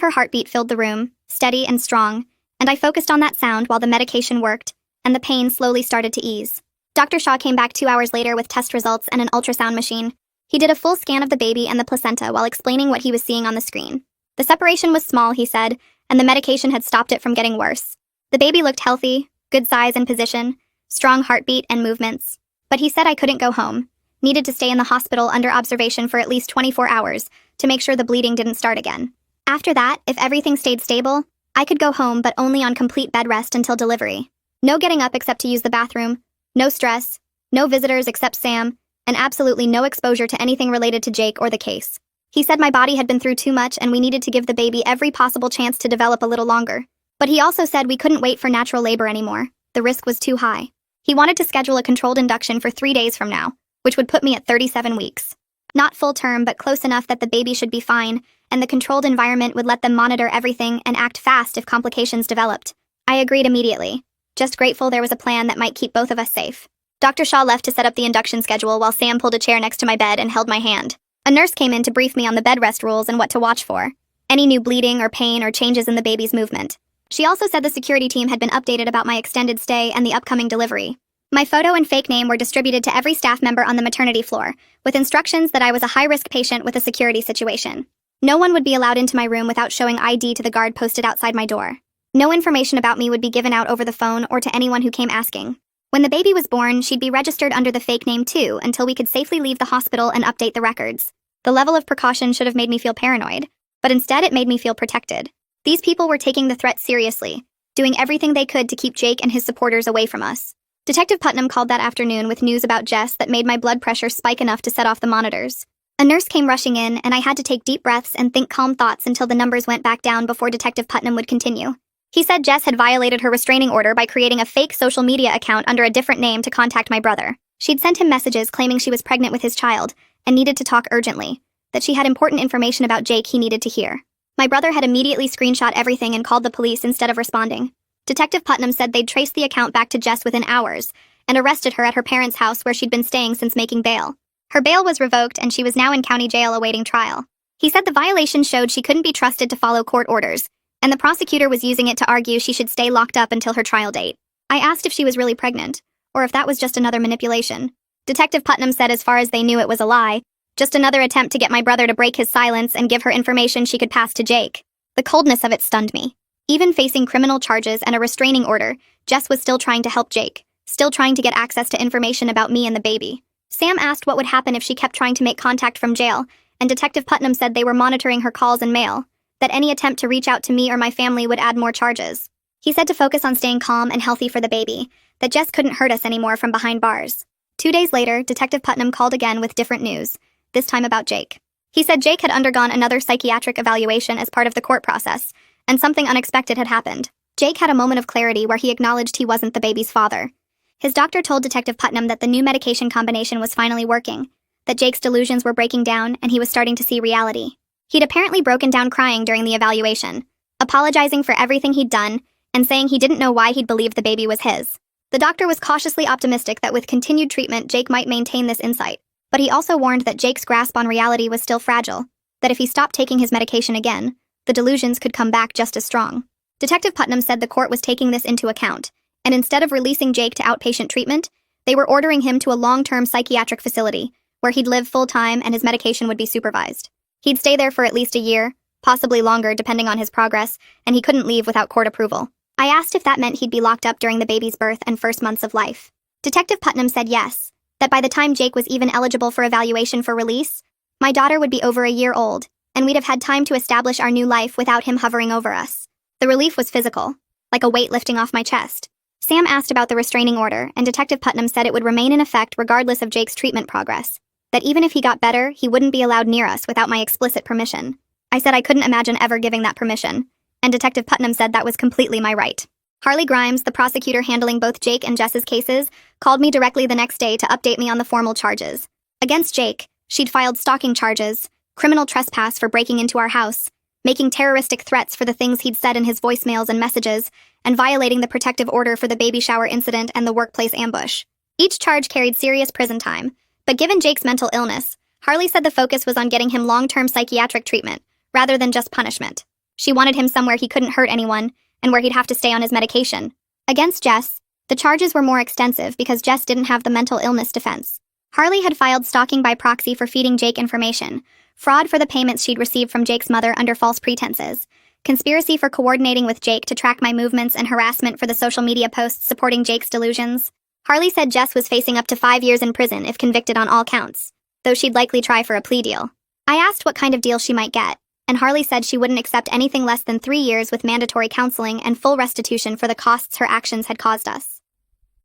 her heartbeat filled the room, steady and strong, and I focused on that sound while the medication worked, and the pain slowly started to ease. Dr. Shaw came back 2 hours later with test results and an ultrasound machine. He did a full scan of the baby and the placenta while explaining what he was seeing on the screen. The separation was small, he said, and the medication had stopped it from getting worse. The baby looked healthy, good size and position, strong heartbeat and movements. But he said I couldn't go home, needed to stay in the hospital under observation for at least 24 hours to make sure the bleeding didn't start again. After that, if everything stayed stable, I could go home but only on complete bed rest until delivery. No getting up except to use the bathroom, no stress, no visitors except Sam, and absolutely no exposure to anything related to Jake or the case. He said my body had been through too much and we needed to give the baby every possible chance to develop a little longer. But he also said we couldn't wait for natural labor anymore. The risk was too high. He wanted to schedule a controlled induction for 3 days from now, which would put me at 37 weeks. Not full term, but close enough that the baby should be fine, and the controlled environment would let them monitor everything and act fast if complications developed. I agreed immediately, just grateful there was a plan that might keep both of us safe. Dr. Shaw left to set up the induction schedule while Sam pulled a chair next to my bed and held my hand. A nurse came in to brief me on the bed rest rules and what to watch for. Any new bleeding or pain or changes in the baby's movement. She also said the security team had been updated about my extended stay and the upcoming delivery. My photo and fake name were distributed to every staff member on the maternity floor, with instructions that I was a high-risk patient with a security situation. No one would be allowed into my room without showing ID to the guard posted outside my door. No information about me would be given out over the phone or to anyone who came asking. When the baby was born, she'd be registered under the fake name too until we could safely leave the hospital and update the records. The level of precaution should have made me feel paranoid, but instead it made me feel protected. These people were taking the threat seriously, doing everything they could to keep Jake and his supporters away from us. Detective Putnam called that afternoon with news about Jess that made my blood pressure spike enough to set off the monitors. A nurse came rushing in, and I had to take deep breaths and think calm thoughts until the numbers went back down before Detective Putnam would continue. He said Jess had violated her restraining order by creating a fake social media account under a different name to contact my brother. She'd sent him messages claiming she was pregnant with his child and needed to talk urgently, that she had important information about Jake he needed to hear. My brother had immediately screenshot everything and called the police instead of responding. Detective Putnam said they'd traced the account back to Jess within hours and arrested her at her parents' house where she'd been staying since making bail. Her bail was revoked and she was now in county jail awaiting trial. He said the violation showed she couldn't be trusted to follow court orders, and the prosecutor was using it to argue she should stay locked up until her trial date. I asked if she was really pregnant, or if that was just another manipulation. Detective Putnam said as far as they knew it was a lie, just another attempt to get my brother to break his silence and give her information she could pass to Jake. The coldness of it stunned me. Even facing criminal charges and a restraining order, Jess was still trying to help Jake, still trying to get access to information about me and the baby. Sam asked what would happen if she kept trying to make contact from jail, and Detective Putnam said they were monitoring her calls and mail, that any attempt to reach out to me or my family would add more charges. He said to focus on staying calm and healthy for the baby, that Jess couldn't hurt us anymore from behind bars. 2 days later, Detective Putnam called again with different news, this time about Jake. He said Jake had undergone another psychiatric evaluation as part of the court process, and something unexpected had happened. Jake had a moment of clarity where he acknowledged he wasn't the baby's father. His doctor told Detective Putnam that the new medication combination was finally working, that Jake's delusions were breaking down and he was starting to see reality. He'd apparently broken down crying during the evaluation, apologizing for everything he'd done and saying he didn't know why he'd believed the baby was his. The doctor was cautiously optimistic that with continued treatment Jake might maintain this insight, but he also warned that Jake's grasp on reality was still fragile, that if he stopped taking his medication again, the delusions could come back just as strong. Detective Putnam said the court was taking this into account, and instead of releasing Jake to outpatient treatment, they were ordering him to a long-term psychiatric facility, where he'd live full-time and his medication would be supervised. He'd stay there for at least a year, possibly longer depending on his progress, and he couldn't leave without court approval. I asked if that meant he'd be locked up during the baby's birth and first months of life. Detective Putnam said yes, that by the time Jake was even eligible for evaluation for release, my daughter would be over a year old, and we'd have had time to establish our new life without him hovering over us. The relief was physical, like a weight lifting off my chest. Sam asked about the restraining order, and Detective Putnam said it would remain in effect regardless of Jake's treatment progress, that even if he got better, he wouldn't be allowed near us without my explicit permission. I said I couldn't imagine ever giving that permission, and Detective Putnam said that was completely my right. Harley Grimes, the prosecutor handling both Jake and Jess's cases, called me directly the next day to update me on the formal charges. Against Jake, she'd filed stalking charges, criminal trespass for breaking into our house, making terroristic threats for the things he'd said in his voicemails and messages, and violating the protective order for the baby shower incident and the workplace ambush. Each charge carried serious prison time, but given Jake's mental illness, Harley said the focus was on getting him long-term psychiatric treatment, rather than just punishment. She wanted him somewhere he couldn't hurt anyone, and where he'd have to stay on his medication. Against Jess, the charges were more extensive because Jess didn't have the mental illness defense. Harley had filed stalking by proxy for feeding Jake information, fraud for the payments she'd received from Jake's mother under false pretenses, conspiracy for coordinating with Jake to track my movements, and harassment for the social media posts supporting Jake's delusions. Harley said Jess was facing up to 5 years in prison if convicted on all counts, though she'd likely try for a plea deal. I asked what kind of deal she might get, and Harley said she wouldn't accept anything less than 3 years with mandatory counseling and full restitution for the costs her actions had caused us.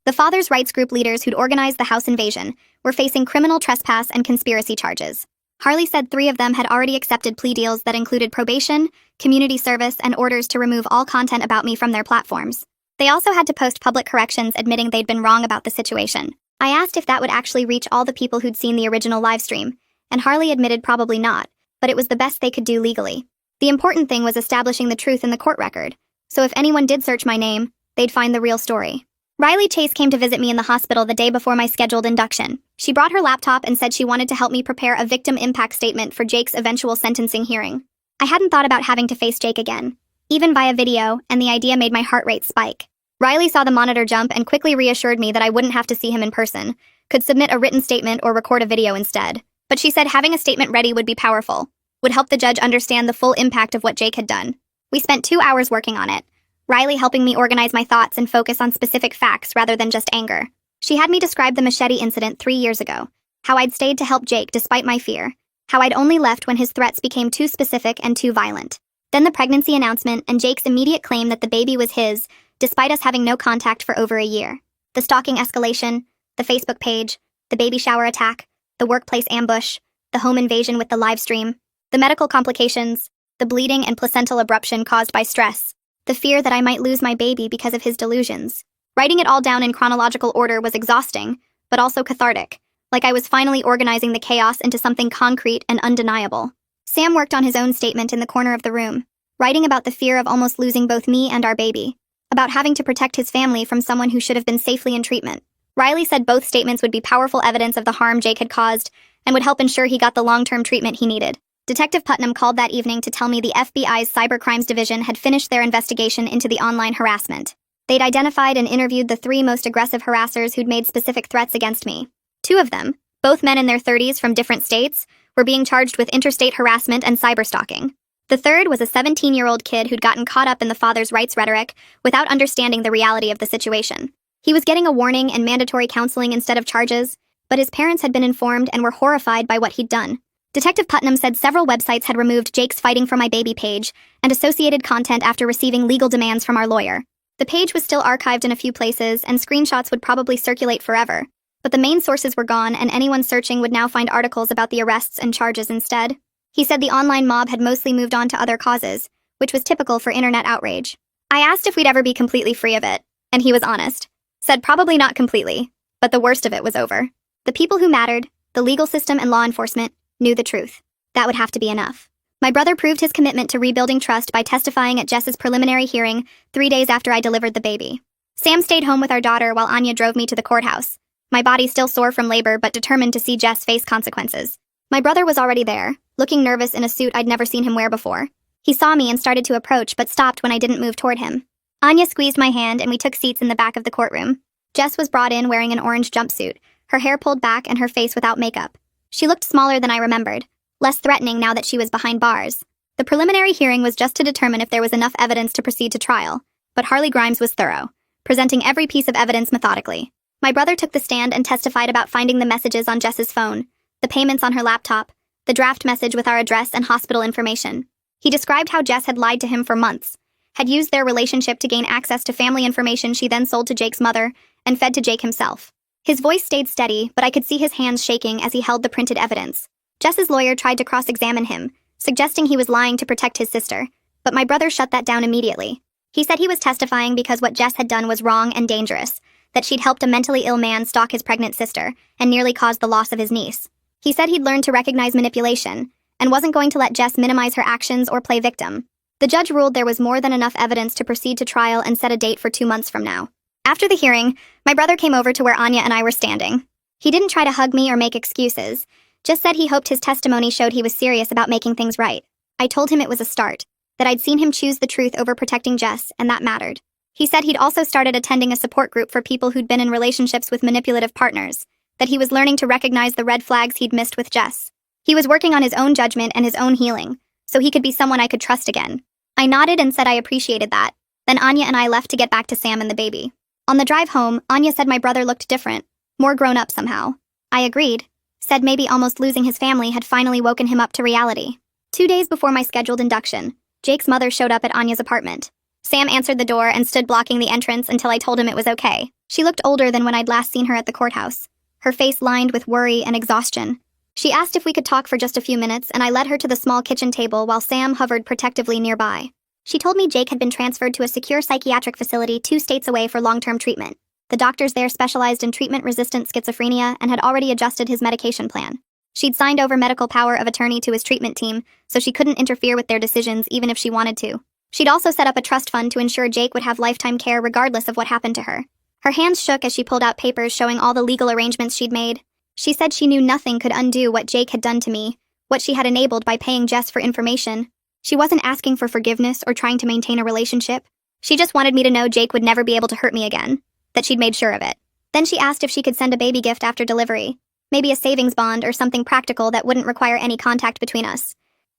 The father's rights group leaders who'd organized the house invasion were facing criminal trespass and conspiracy charges. Harley said 3 of them had already accepted plea deals that included probation, community service, and orders to remove all content about me from their platforms. They also had to post public corrections admitting they'd been wrong about the situation. I asked if that would actually reach all the people who'd seen the original livestream, and Harley admitted probably not, but it was the best they could do legally. The important thing was establishing the truth in the court record, so if anyone did search my name, they'd find the real story. Riley Chase came to visit me in the hospital the day before my scheduled induction. She brought her laptop and said she wanted to help me prepare a victim impact statement for Jake's eventual sentencing hearing. I hadn't thought about having to face Jake again, even via video, and the idea made my heart rate spike. Riley saw the monitor jump and quickly reassured me that I wouldn't have to see him in person, could submit a written statement or record a video instead. But she said having a statement ready would be powerful, would help the judge understand the full impact of what Jake had done. We spent 2 hours working on it, Riley helping me organize my thoughts and focus on specific facts rather than just anger. She had me describe the machete incident 3 years ago, how I'd stayed to help Jake despite my fear, how I'd only left when his threats became too specific and too violent. Then the pregnancy announcement and Jake's immediate claim that the baby was his, despite us having no contact for over a year. The stalking escalation, the Facebook page, the baby shower attack, the workplace ambush, the home invasion with the live stream, the medical complications, the bleeding and placental abruption caused by stress, the fear that I might lose my baby because of his delusions. Writing it all down in chronological order was exhausting, but also cathartic, like I was finally organizing the chaos into something concrete and undeniable. Sam worked on his own statement in the corner of the room, writing about the fear of almost losing both me and our baby, about having to protect his family from someone who should have been safely in treatment. Riley said both statements would be powerful evidence of the harm Jake had caused and would help ensure he got the long-term treatment he needed. Detective Putnam called that evening to tell me the FBI's Cybercrimes Division had finished their investigation into the online harassment. They'd identified and interviewed the 3 most aggressive harassers who'd made specific threats against me. 2 of them, both men in their 30s from different states, were being charged with interstate harassment and cyberstalking. The third was a 17-year-old kid who'd gotten caught up in the father's rights rhetoric without understanding the reality of the situation. He was getting a warning and mandatory counseling instead of charges, but his parents had been informed and were horrified by what he'd done. Detective Putnam said several websites had removed Jake's Fighting for My Baby page and associated content after receiving legal demands from our lawyer. The page was still archived in a few places, and screenshots would probably circulate forever, but the main sources were gone, and anyone searching would now find articles about the arrests and charges instead. He said the online mob had mostly moved on to other causes, which was typical for internet outrage. I asked if we'd ever be completely free of it, and he was honest. Said probably not completely, but the worst of it was over. The people who mattered, the legal system and law enforcement, knew the truth. That would have to be enough. My brother proved his commitment to rebuilding trust by testifying at Jess's preliminary hearing 3 days after I delivered the baby. Sam stayed home with our daughter while Anya drove me to the courthouse, my body still sore from labor but determined to see Jess face consequences. My brother was already there, looking nervous in a suit I'd never seen him wear before. He saw me and started to approach but stopped when I didn't move toward him. Anya squeezed my hand and we took seats in the back of the courtroom. Jess was brought in wearing an orange jumpsuit, her hair pulled back and her face without makeup. She looked smaller than I remembered, less threatening now that she was behind bars. The preliminary hearing was just to determine if there was enough evidence to proceed to trial, but Harley Grimes was thorough, presenting every piece of evidence methodically. My brother took the stand and testified about finding the messages on Jess's phone, the payments on her laptop, the draft message with our address and hospital information. He described how Jess had lied to him for months, had used their relationship to gain access to family information she then sold to Jake's mother, and fed to Jake himself. His voice stayed steady, but I could see his hands shaking as he held the printed evidence. Jess's lawyer tried to cross-examine him, suggesting he was lying to protect his sister, but my brother shut that down immediately. He said he was testifying because what Jess had done was wrong and dangerous, that she'd helped a mentally ill man stalk his pregnant sister and nearly caused the loss of his niece. He said he'd learned to recognize manipulation and wasn't going to let Jess minimize her actions or play victim. The judge ruled there was more than enough evidence to proceed to trial and set a date for 2 months from now. After the hearing, my brother came over to where Anya and I were standing. He didn't try to hug me or make excuses, just said he hoped his testimony showed he was serious about making things right. I told him it was a start, that I'd seen him choose the truth over protecting Jess, and that mattered. He said he'd also started attending a support group for people who'd been in relationships with manipulative partners, that he was learning to recognize the red flags he'd missed with Jess. He was working on his own judgment and his own healing, so he could be someone I could trust again. I nodded and said I appreciated that. Then Anya and I left to get back to Sam and the baby. On the drive home, Anya said my brother looked different, more grown up somehow. I agreed, said maybe almost losing his family had finally woken him up to reality. 2 days before my scheduled induction, Jake's mother showed up at Anya's apartment. Sam answered the door and stood blocking the entrance until I told him it was okay. She looked older than when I'd last seen her at the courthouse, her face lined with worry and exhaustion. She asked if we could talk for just a few minutes, and I led her to the small kitchen table while Sam hovered protectively nearby. She told me Jake had been transferred to a secure psychiatric facility 2 states away for long-term treatment. The doctors there specialized in treatment-resistant schizophrenia and had already adjusted his medication plan. She'd signed over medical power of attorney to his treatment team, so she couldn't interfere with their decisions even if she wanted to. She'd also set up a trust fund to ensure Jake would have lifetime care regardless of what happened to her. Her hands shook as she pulled out papers showing all the legal arrangements she'd made. She said she knew nothing could undo what Jake had done to me, what she had enabled by paying Jess for information. She wasn't asking for forgiveness or trying to maintain a relationship. She just wanted me to know Jake would never be able to hurt me again, that she'd made sure of it. Then she asked if she could send a baby gift after delivery, maybe a savings bond or something practical that wouldn't require any contact between us.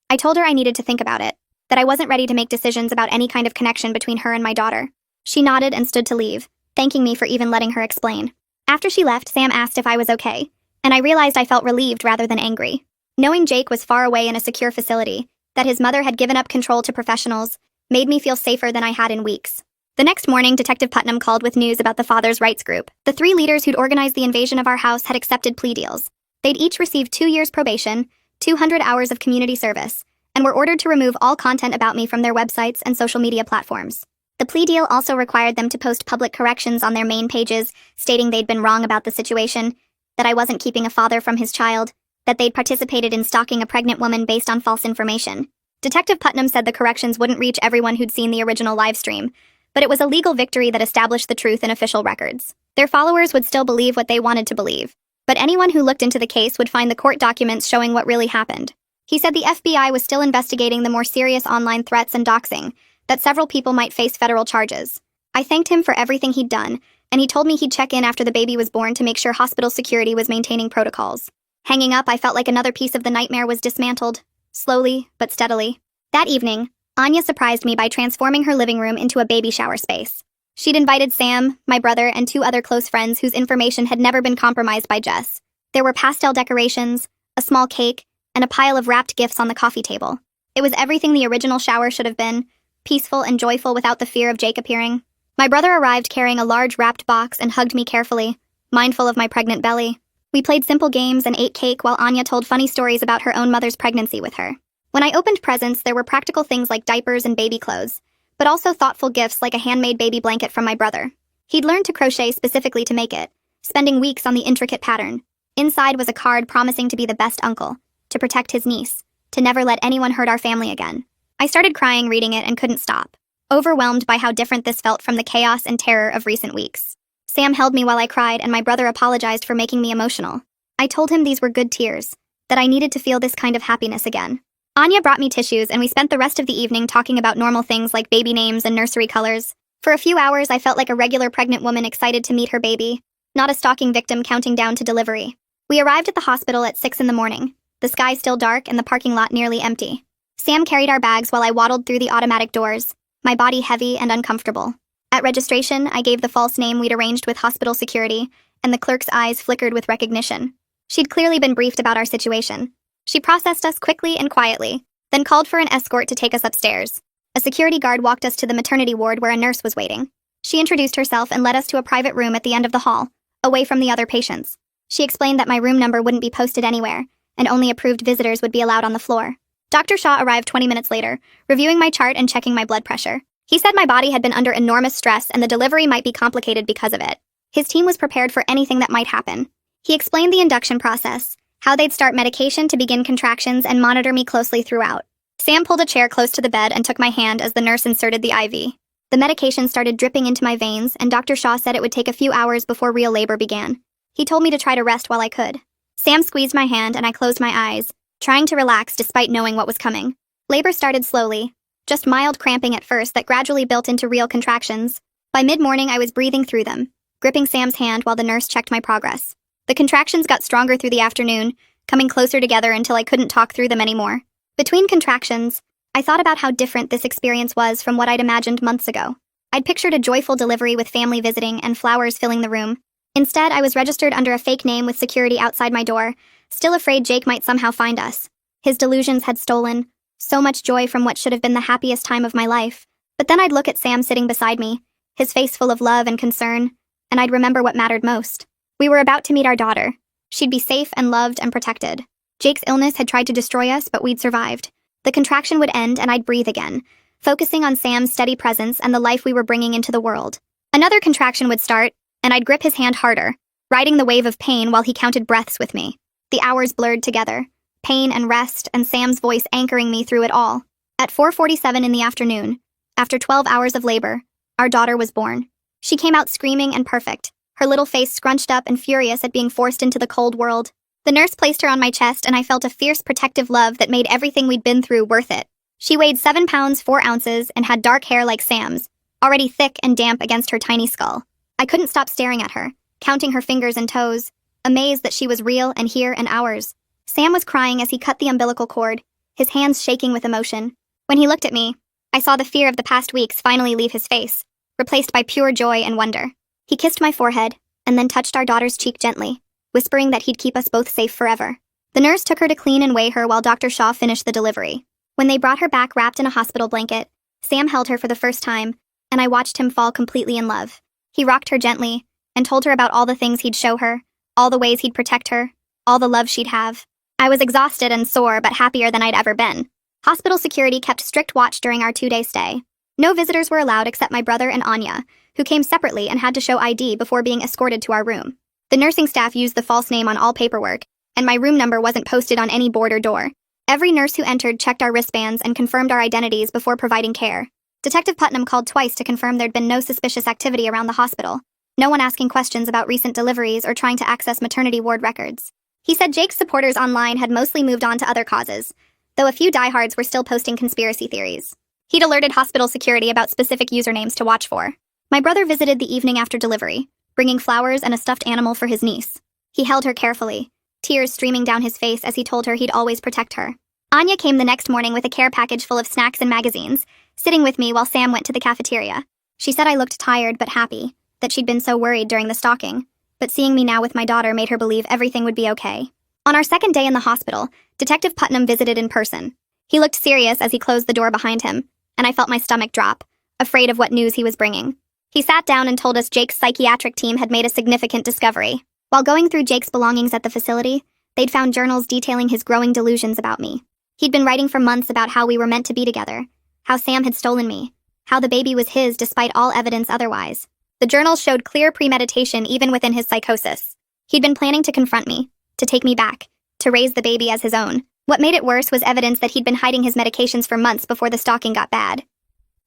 I told her I needed to think about it, that I wasn't ready to make decisions about any kind of connection between her and my daughter. She nodded and stood to leave, thanking me for even letting her explain. After she left, Sam asked if I was okay, and I realized I felt relieved rather than angry. Knowing Jake was far away in a secure facility, that his mother had given up control to professionals, made me feel safer than I had in weeks. The next morning, Detective Putnam called with news about the Father's Rights Group. The 3 leaders who'd organized the invasion of our house had accepted plea deals. They'd each received 2 years probation, 200 hours of community service, and were ordered to remove all content about me from their websites and social media platforms. The plea deal also required them to post public corrections on their main pages, stating they'd been wrong about the situation, that I wasn't keeping a father from his child, that they'd participated in stalking a pregnant woman based on false information. Detective Putnam said the corrections wouldn't reach everyone who'd seen the original live stream, but it was a legal victory that established the truth in official records. Their followers would still believe what they wanted to believe, but anyone who looked into the case would find the court documents showing what really happened. He said the FBI was still investigating the more serious online threats and doxing, that several people might face federal charges. I thanked him for everything he'd done, and he told me he'd check in after the baby was born to make sure hospital security was maintaining protocols. Hanging up, I felt like another piece of the nightmare was dismantled, slowly but steadily. That evening, Anya surprised me by transforming her living room into a baby shower space. She'd invited Sam, my brother, and 2 other close friends whose information had never been compromised by Jess. There were pastel decorations, a small cake, and a pile of wrapped gifts on the coffee table. It was everything the original shower should have been, peaceful and joyful without the fear of Jake appearing. My brother arrived carrying a large wrapped box and hugged me carefully, mindful of my pregnant belly. We played simple games and ate cake while Anya told funny stories about her own mother's pregnancy with her. When I opened presents, there were practical things like diapers and baby clothes, but also thoughtful gifts like a handmade baby blanket from my brother. He'd learned to crochet specifically to make it, spending weeks on the intricate pattern. Inside was a card promising to be the best uncle, to protect his niece, to never let anyone hurt our family again. I started crying reading it and couldn't stop, overwhelmed by how different this felt from the chaos and terror of recent weeks. Sam held me while I cried, and my brother apologized for making me emotional. I told him these were good tears, that I needed to feel this kind of happiness again. Anya brought me tissues, and we spent the rest of the evening talking about normal things like baby names and nursery colors. For a few hours, I felt like a regular pregnant woman excited to meet her baby, not a stalking victim counting down to delivery. We arrived at the hospital at 6 in the morning, the sky still dark and the parking lot nearly empty. Sam carried our bags while I waddled through the automatic doors, my body heavy and uncomfortable. At registration, I gave the false name we'd arranged with hospital security, and the clerk's eyes flickered with recognition. She'd clearly been briefed about our situation. She processed us quickly and quietly, then called for an escort to take us upstairs. A security guard walked us to the maternity ward where a nurse was waiting. She introduced herself and led us to a private room at the end of the hall, away from the other patients. She explained that my room number wouldn't be posted anywhere, and only approved visitors would be allowed on the floor. Dr. Shaw arrived 20 minutes later, reviewing my chart and checking my blood pressure. He said my body had been under enormous stress and the delivery might be complicated because of it. His team was prepared for anything that might happen. He explained the induction process, how they'd start medication to begin contractions and monitor me closely throughout. Sam pulled a chair close to the bed and took my hand as the nurse inserted the IV. The medication started dripping into my veins, and Dr. Shaw said it would take a few hours before real labor began. He told me to try to rest while I could. Sam squeezed my hand and I closed my eyes, trying to relax despite knowing what was coming. Labor started slowly, just mild cramping at first that gradually built into real contractions. By mid-morning, I was breathing through them, gripping Sam's hand while the nurse checked my progress. The contractions got stronger through the afternoon, coming closer together until I couldn't talk through them anymore. Between contractions, I thought about how different this experience was from what I'd imagined months ago. I'd pictured a joyful delivery with family visiting and flowers filling the room. Instead, I was registered under a fake name with security outside my door, still afraid Jake might somehow find us. His delusions had stolen so much joy from what should have been the happiest time of my life. But then I'd look at Sam sitting beside me, his face full of love and concern, and I'd remember what mattered most. We were about to meet our daughter. She'd be safe and loved and protected. Jake's illness had tried to destroy us, but we'd survived. The contraction would end and I'd breathe again, focusing on Sam's steady presence and the life we were bringing into the world. Another contraction would start, and I'd grip his hand harder, riding the wave of pain while he counted breaths with me. The hours blurred together, pain and rest and Sam's voice anchoring me through it all. At 4:47 in the afternoon, after 12 hours of labor, our daughter was born. She came out screaming and perfect, her little face scrunched up and furious at being forced into the cold world. The nurse placed her on my chest and I felt a fierce protective love that made everything we'd been through worth it. She weighed 7 pounds 4 ounces and had dark hair like Sam's, already thick and damp against her tiny skull. I couldn't stop staring at her, counting her fingers and toes, amazed that she was real and here and ours. Sam was crying as he cut the umbilical cord, his hands shaking with emotion. When he looked at me, I saw the fear of the past weeks finally leave his face, replaced by pure joy and wonder. He kissed my forehead, and then touched our daughter's cheek gently, whispering that he'd keep us both safe forever. The nurse took her to clean and weigh her while Dr. Shaw finished the delivery. When they brought her back wrapped in a hospital blanket, Sam held her for the first time, and I watched him fall completely in love. He rocked her gently, and told her about all the things he'd show her, all the ways he'd protect her, all the love she'd have. I was exhausted and sore, but happier than I'd ever been. Hospital security kept strict watch during our 2-day stay. No visitors were allowed except my brother and Anya, who came separately and had to show ID before being escorted to our room. The nursing staff used the false name on all paperwork, and my room number wasn't posted on any board or door. Every nurse who entered checked our wristbands and confirmed our identities before providing care. Detective Putnam called twice to confirm there'd been no suspicious activity around the hospital, no one asking questions about recent deliveries or trying to access maternity ward records. He said Jake's supporters online had mostly moved on to other causes, though a few diehards were still posting conspiracy theories. He'd alerted hospital security about specific usernames to watch for. My brother visited the evening after delivery, bringing flowers and a stuffed animal for his niece. He held her carefully, tears streaming down his face as he told her he'd always protect her. Anya came the next morning with a care package full of snacks and magazines, sitting with me while Sam went to the cafeteria. She said I looked tired but happy, that she'd been so worried during the stalking, but seeing me now with my daughter made her believe everything would be okay. On our second day in the hospital, Detective Putnam visited in person. He looked serious as he closed the door behind him, and I felt my stomach drop, afraid of what news he was bringing. He sat down and told us Jake's psychiatric team had made a significant discovery. While going through Jake's belongings at the facility, they'd found journals detailing his growing delusions about me. He'd been writing for months about how we were meant to be together, how Sam had stolen me, how the baby was his despite all evidence otherwise. The journals showed clear premeditation even within his psychosis. He'd been planning to confront me, to take me back, to raise the baby as his own. What made it worse was evidence that he'd been hiding his medications for months before the stalking got bad.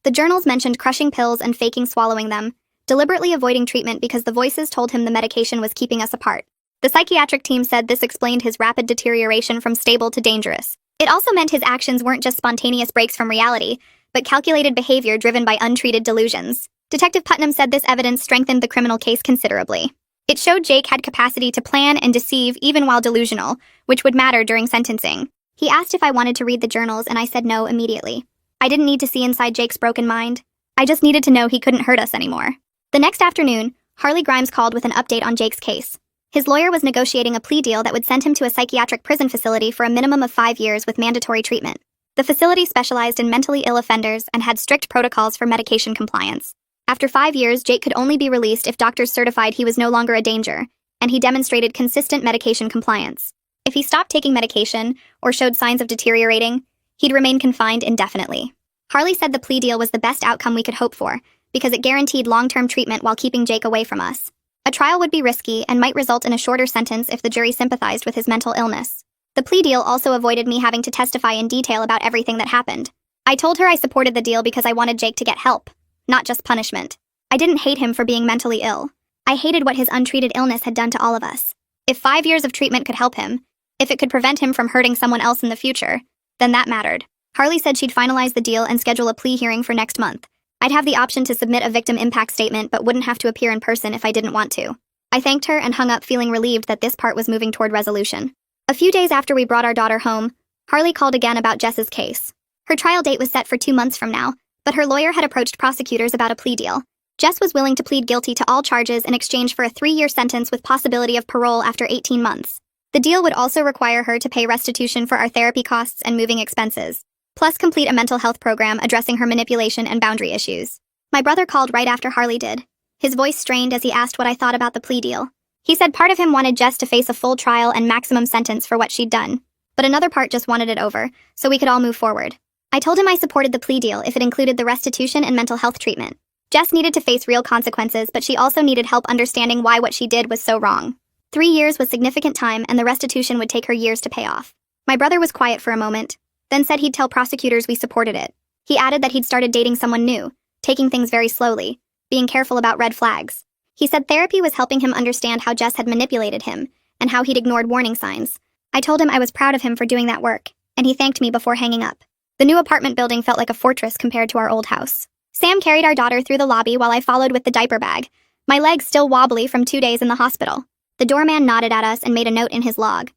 The journals mentioned crushing pills and faking swallowing them, deliberately avoiding treatment because the voices told him the medication was keeping us apart. The psychiatric team said this explained his rapid deterioration from stable to dangerous. It also meant his actions weren't just spontaneous breaks from reality, but calculated behavior driven by untreated delusions. Detective Putnam said this evidence strengthened the criminal case considerably. It showed Jake had capacity to plan and deceive even while delusional, which would matter during sentencing. He asked if I wanted to read the journals and I said no immediately. I didn't need to see inside Jake's broken mind. I just needed to know he couldn't hurt us anymore. The next afternoon, Harley Grimes called with an update on Jake's case. His lawyer was negotiating a plea deal that would send him to a psychiatric prison facility for a minimum of 5 years with mandatory treatment. The facility specialized in mentally ill offenders and had strict protocols for medication compliance. After 5 years, Jake could only be released if doctors certified he was no longer a danger, and he demonstrated consistent medication compliance. If he stopped taking medication or showed signs of deteriorating, he'd remain confined indefinitely. Harley said the plea deal was the best outcome we could hope for, because it guaranteed long-term treatment while keeping Jake away from us. A trial would be risky and might result in a shorter sentence if the jury sympathized with his mental illness. The plea deal also avoided me having to testify in detail about everything that happened. I told her I supported the deal because I wanted Jake to get help, not just punishment. I didn't hate him for being mentally ill. I hated what his untreated illness had done to all of us. If 5 years of treatment could help him, if it could prevent him from hurting someone else in the future, then that mattered. Harley said she'd finalize the deal and schedule a plea hearing for next month. I'd have the option to submit a victim impact statement but wouldn't have to appear in person if I didn't want to. I thanked her and hung up feeling relieved that this part was moving toward resolution. A few days after we brought our daughter home, Harley called again about Jess's case. Her trial date was set for 2 months from now, but her lawyer had approached prosecutors about a plea deal. Jess was willing to plead guilty to all charges in exchange for a 3-year sentence with possibility of parole after 18 months. The deal would also require her to pay restitution for our therapy costs and moving expenses, plus complete a mental health program addressing her manipulation and boundary issues. My brother called right after Harley did. His voice strained as he asked what I thought about the plea deal. He said part of him wanted Jess to face a full trial and maximum sentence for what she'd done, but another part just wanted it over, so we could all move forward. I told him I supported the plea deal if it included the restitution and mental health treatment. Jess needed to face real consequences, but she also needed help understanding why what she did was so wrong. 3 years was significant time, and the restitution would take her years to pay off. My brother was quiet for a moment, then said he'd tell prosecutors we supported it. He added that he'd started dating someone new, taking things very slowly, being careful about red flags. He said therapy was helping him understand how Jess had manipulated him, and how he'd ignored warning signs. I told him I was proud of him for doing that work, and he thanked me before hanging up. The new apartment building felt like a fortress compared to our old house. Sam carried our daughter through the lobby while I followed with the diaper bag, my legs still wobbly from 2 days in the hospital. The doorman nodded at us and made a note in his log.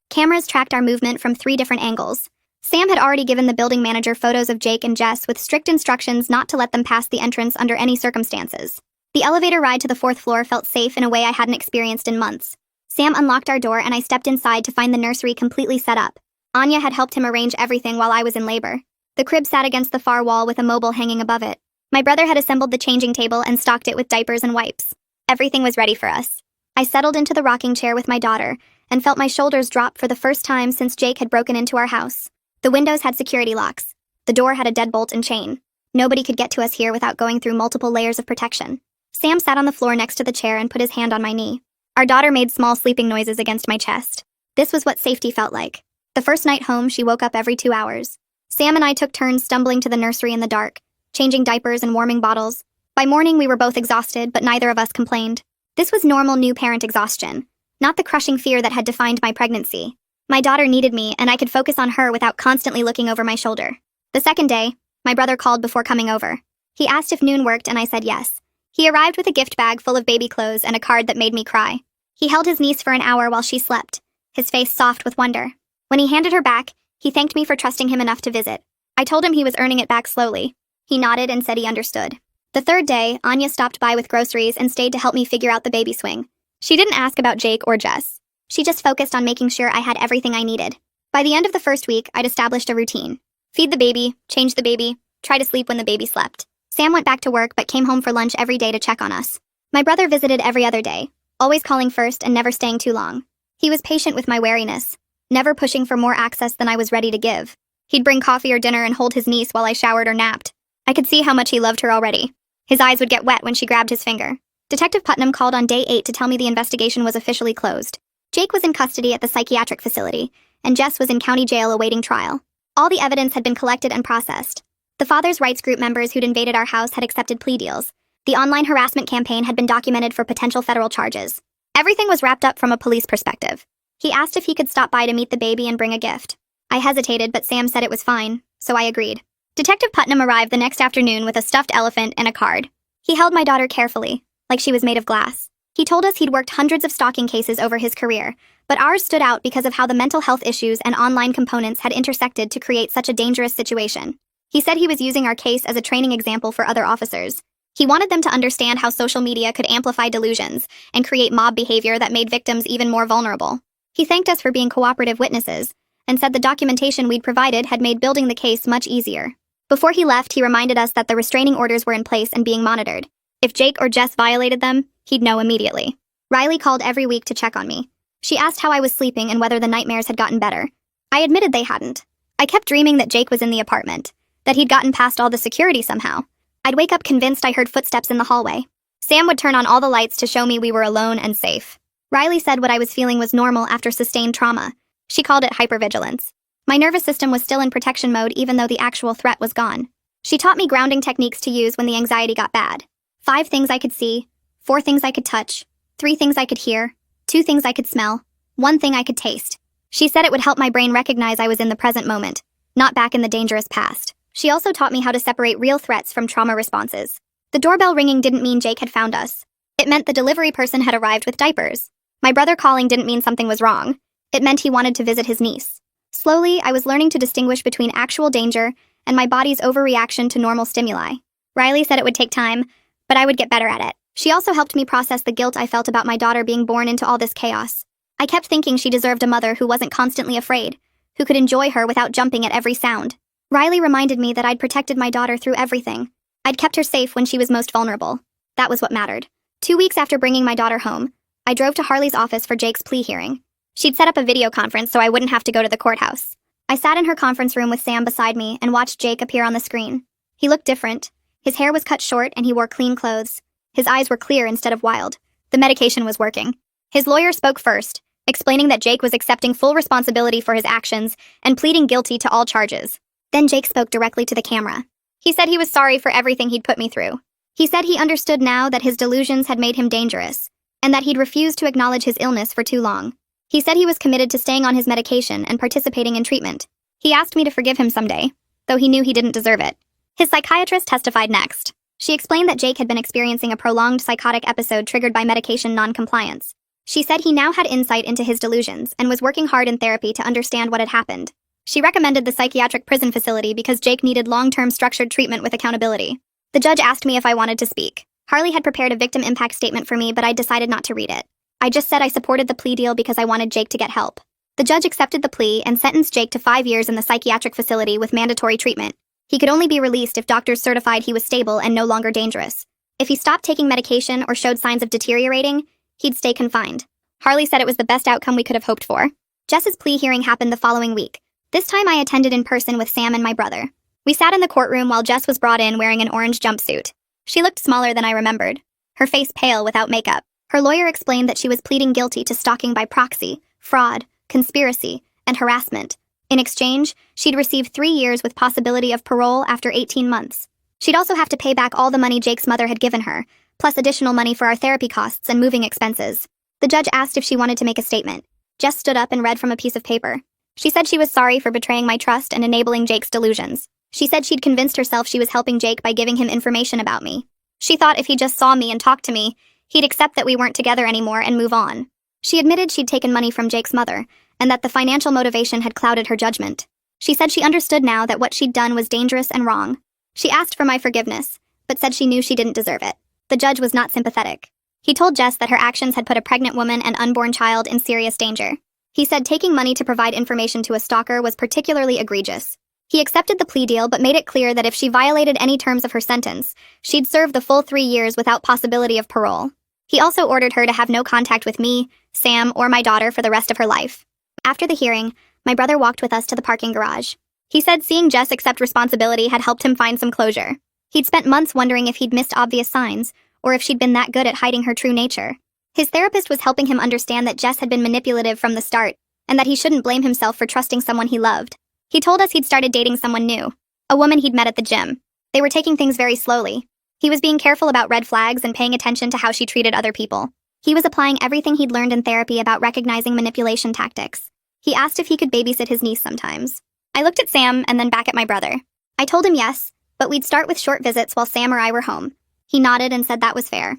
Cameras tracked our movement from 3 different angles. Sam had already given the building manager photos of Jake and Jess with strict instructions not to let them pass the entrance under any circumstances. The elevator ride to the 4th floor felt safe in a way I hadn't experienced in months. Sam unlocked our door and I stepped inside to find the nursery completely set up. Anya had helped him arrange everything while I was in labor. The crib sat against the far wall with a mobile hanging above it. My brother had assembled the changing table and stocked it with diapers and wipes. Everything was ready for us. I settled into the rocking chair with my daughter and felt my shoulders drop for the first time since Jake had broken into our house. The windows had security locks. The door had a deadbolt and chain. Nobody could get to us here without going through multiple layers of protection. Sam sat on the floor next to the chair and put his hand on my knee. Our daughter made small sleeping noises against my chest. This was what safety felt like. The first night home, she woke up every 2 hours. Sam and I took turns stumbling to the nursery in the dark, changing diapers and warming bottles. By morning, we were both exhausted, but neither of us complained. This was normal new parent exhaustion, not the crushing fear that had defined my pregnancy. My daughter needed me, and I could focus on her without constantly looking over my shoulder. The second day, my brother called before coming over. He asked if noon worked, and I said yes. He arrived with a gift bag full of baby clothes and a card that made me cry. He held his niece for an hour while she slept, his face soft with wonder. When he handed her back, he thanked me for trusting him enough to visit. I told him he was earning it back slowly. He nodded and said he understood. The third day, Anya stopped by with groceries and stayed to help me figure out the baby swing. She didn't ask about Jake or Jess. She just focused on making sure I had everything I needed. By the end of the first week, I'd established a routine. Feed the baby, change the baby, try to sleep when the baby slept. Sam went back to work but came home for lunch every day to check on us. My brother visited every other day, always calling first and never staying too long. He was patient with my wariness, never pushing for more access than I was ready to give. He'd bring coffee or dinner and hold his niece while I showered or napped. I could see how much he loved her already. His eyes would get wet when she grabbed his finger. Detective Putnam called on day 8 to tell me the investigation was officially closed. Jake was in custody at the psychiatric facility, and Jess was in county jail awaiting trial. All the evidence had been collected and processed. The father's rights group members who'd invaded our house had accepted plea deals. The online harassment campaign had been documented for potential federal charges. Everything was wrapped up from a police perspective. He asked if he could stop by to meet the baby and bring a gift. I hesitated, but Sam said it was fine, so I agreed. Detective Putnam arrived the next afternoon with a stuffed elephant and a card. He held my daughter carefully, like she was made of glass. He told us he'd worked hundreds of stalking cases over his career, but ours stood out because of how the mental health issues and online components had intersected to create such a dangerous situation. He said he was using our case as a training example for other officers. He wanted them to understand how social media could amplify delusions and create mob behavior that made victims even more vulnerable. He thanked us for being cooperative witnesses, and said the documentation we'd provided had made building the case much easier. Before he left, he reminded us that the restraining orders were in place and being monitored. If Jake or Jess violated them, he'd know immediately. Riley called every week to check on me. She asked how I was sleeping and whether the nightmares had gotten better. I admitted they hadn't. I kept dreaming that Jake was in the apartment, that he'd gotten past all the security somehow. I'd wake up convinced I heard footsteps in the hallway. Sam would turn on all the lights to show me we were alone and safe. Riley said what I was feeling was normal after sustained trauma. She called it hypervigilance. My nervous system was still in protection mode even though the actual threat was gone. She taught me grounding techniques to use when the anxiety got bad. 5 things I could see, 4 things I could touch, 3 things I could hear, 2 things I could smell, 1 thing I could taste. She said it would help my brain recognize I was in the present moment, not back in the dangerous past. She also taught me how to separate real threats from trauma responses. The doorbell ringing didn't mean Jake had found us. It meant the delivery person had arrived with diapers. My brother calling didn't mean something was wrong. It meant he wanted to visit his niece. Slowly, I was learning to distinguish between actual danger and my body's overreaction to normal stimuli. Riley said it would take time, but I would get better at it. She also helped me process the guilt I felt about my daughter being born into all this chaos. I kept thinking she deserved a mother who wasn't constantly afraid, who could enjoy her without jumping at every sound. Riley reminded me that I'd protected my daughter through everything. I'd kept her safe when she was most vulnerable. That was what mattered. 2 weeks after bringing my daughter home, I drove to Harley's office for Jake's plea hearing. She'd set up a video conference so I wouldn't have to go to the courthouse. I sat in her conference room with Sam beside me and watched Jake appear on the screen. He looked different. His hair was cut short and he wore clean clothes. His eyes were clear instead of wild. The medication was working. His lawyer spoke first, explaining that Jake was accepting full responsibility for his actions and pleading guilty to all charges. Then Jake spoke directly to the camera. He said he was sorry for everything he'd put me through. He said he understood now that his delusions had made him dangerous, and that he'd refused to acknowledge his illness for too long. He said he was committed to staying on his medication and participating in treatment. He asked me to forgive him someday, though he knew he didn't deserve it. His psychiatrist testified next. She explained that Jake had been experiencing a prolonged psychotic episode triggered by medication non-compliance. She said he now had insight into his delusions and was working hard in therapy to understand what had happened. She recommended the psychiatric prison facility because Jake needed long-term structured treatment with accountability. The judge asked me if I wanted to speak. Harley had prepared a victim impact statement for me, but I decided not to read it. I just said I supported the plea deal because I wanted Jake to get help. The judge accepted the plea and sentenced Jake to 5 years in the psychiatric facility with mandatory treatment. He could only be released if doctors certified he was stable and no longer dangerous. If he stopped taking medication or showed signs of deteriorating, he'd stay confined. Harley said it was the best outcome we could have hoped for. Jess's plea hearing happened the following week. This time I attended in person with Sam and my brother. We sat in the courtroom while Jess was brought in wearing an orange jumpsuit. She looked smaller than I remembered, her face pale without makeup. Her lawyer explained that she was pleading guilty to stalking by proxy, fraud, conspiracy, and harassment. In exchange, she'd receive 3 years with possibility of parole after 18 months. She'd also have to pay back all the money Jake's mother had given her, plus additional money for our therapy costs and moving expenses. The judge asked if she wanted to make a statement. Jess stood up and read from a piece of paper. She said she was sorry for betraying my trust and enabling Jake's delusions. She said she'd convinced herself she was helping Jake by giving him information about me. She thought if he just saw me and talked to me, he'd accept that we weren't together anymore and move on. She admitted she'd taken money from Jake's mother, and that the financial motivation had clouded her judgment. She said she understood now that what she'd done was dangerous and wrong. She asked for my forgiveness, but said she knew she didn't deserve it. The judge was not sympathetic. He told Jess that her actions had put a pregnant woman and unborn child in serious danger. He said taking money to provide information to a stalker was particularly egregious. He accepted the plea deal but made it clear that if she violated any terms of her sentence, she'd serve the full 3 years without possibility of parole. He also ordered her to have no contact with me, Sam, or my daughter for the rest of her life. After the hearing, my brother walked with us to the parking garage. He said seeing Jess accept responsibility had helped him find some closure. He'd spent months wondering if he'd missed obvious signs, or if she'd been that good at hiding her true nature. His therapist was helping him understand that Jess had been manipulative from the start, and that he shouldn't blame himself for trusting someone he loved. He told us he'd started dating someone new, a woman he'd met at the gym. They were taking things very slowly. He was being careful about red flags and paying attention to how she treated other people. He was applying everything he'd learned in therapy about recognizing manipulation tactics. He asked if he could babysit his niece sometimes. I looked at Sam and then back at my brother. I told him yes, but we'd start with short visits while Sam or I were home. He nodded and said that was fair.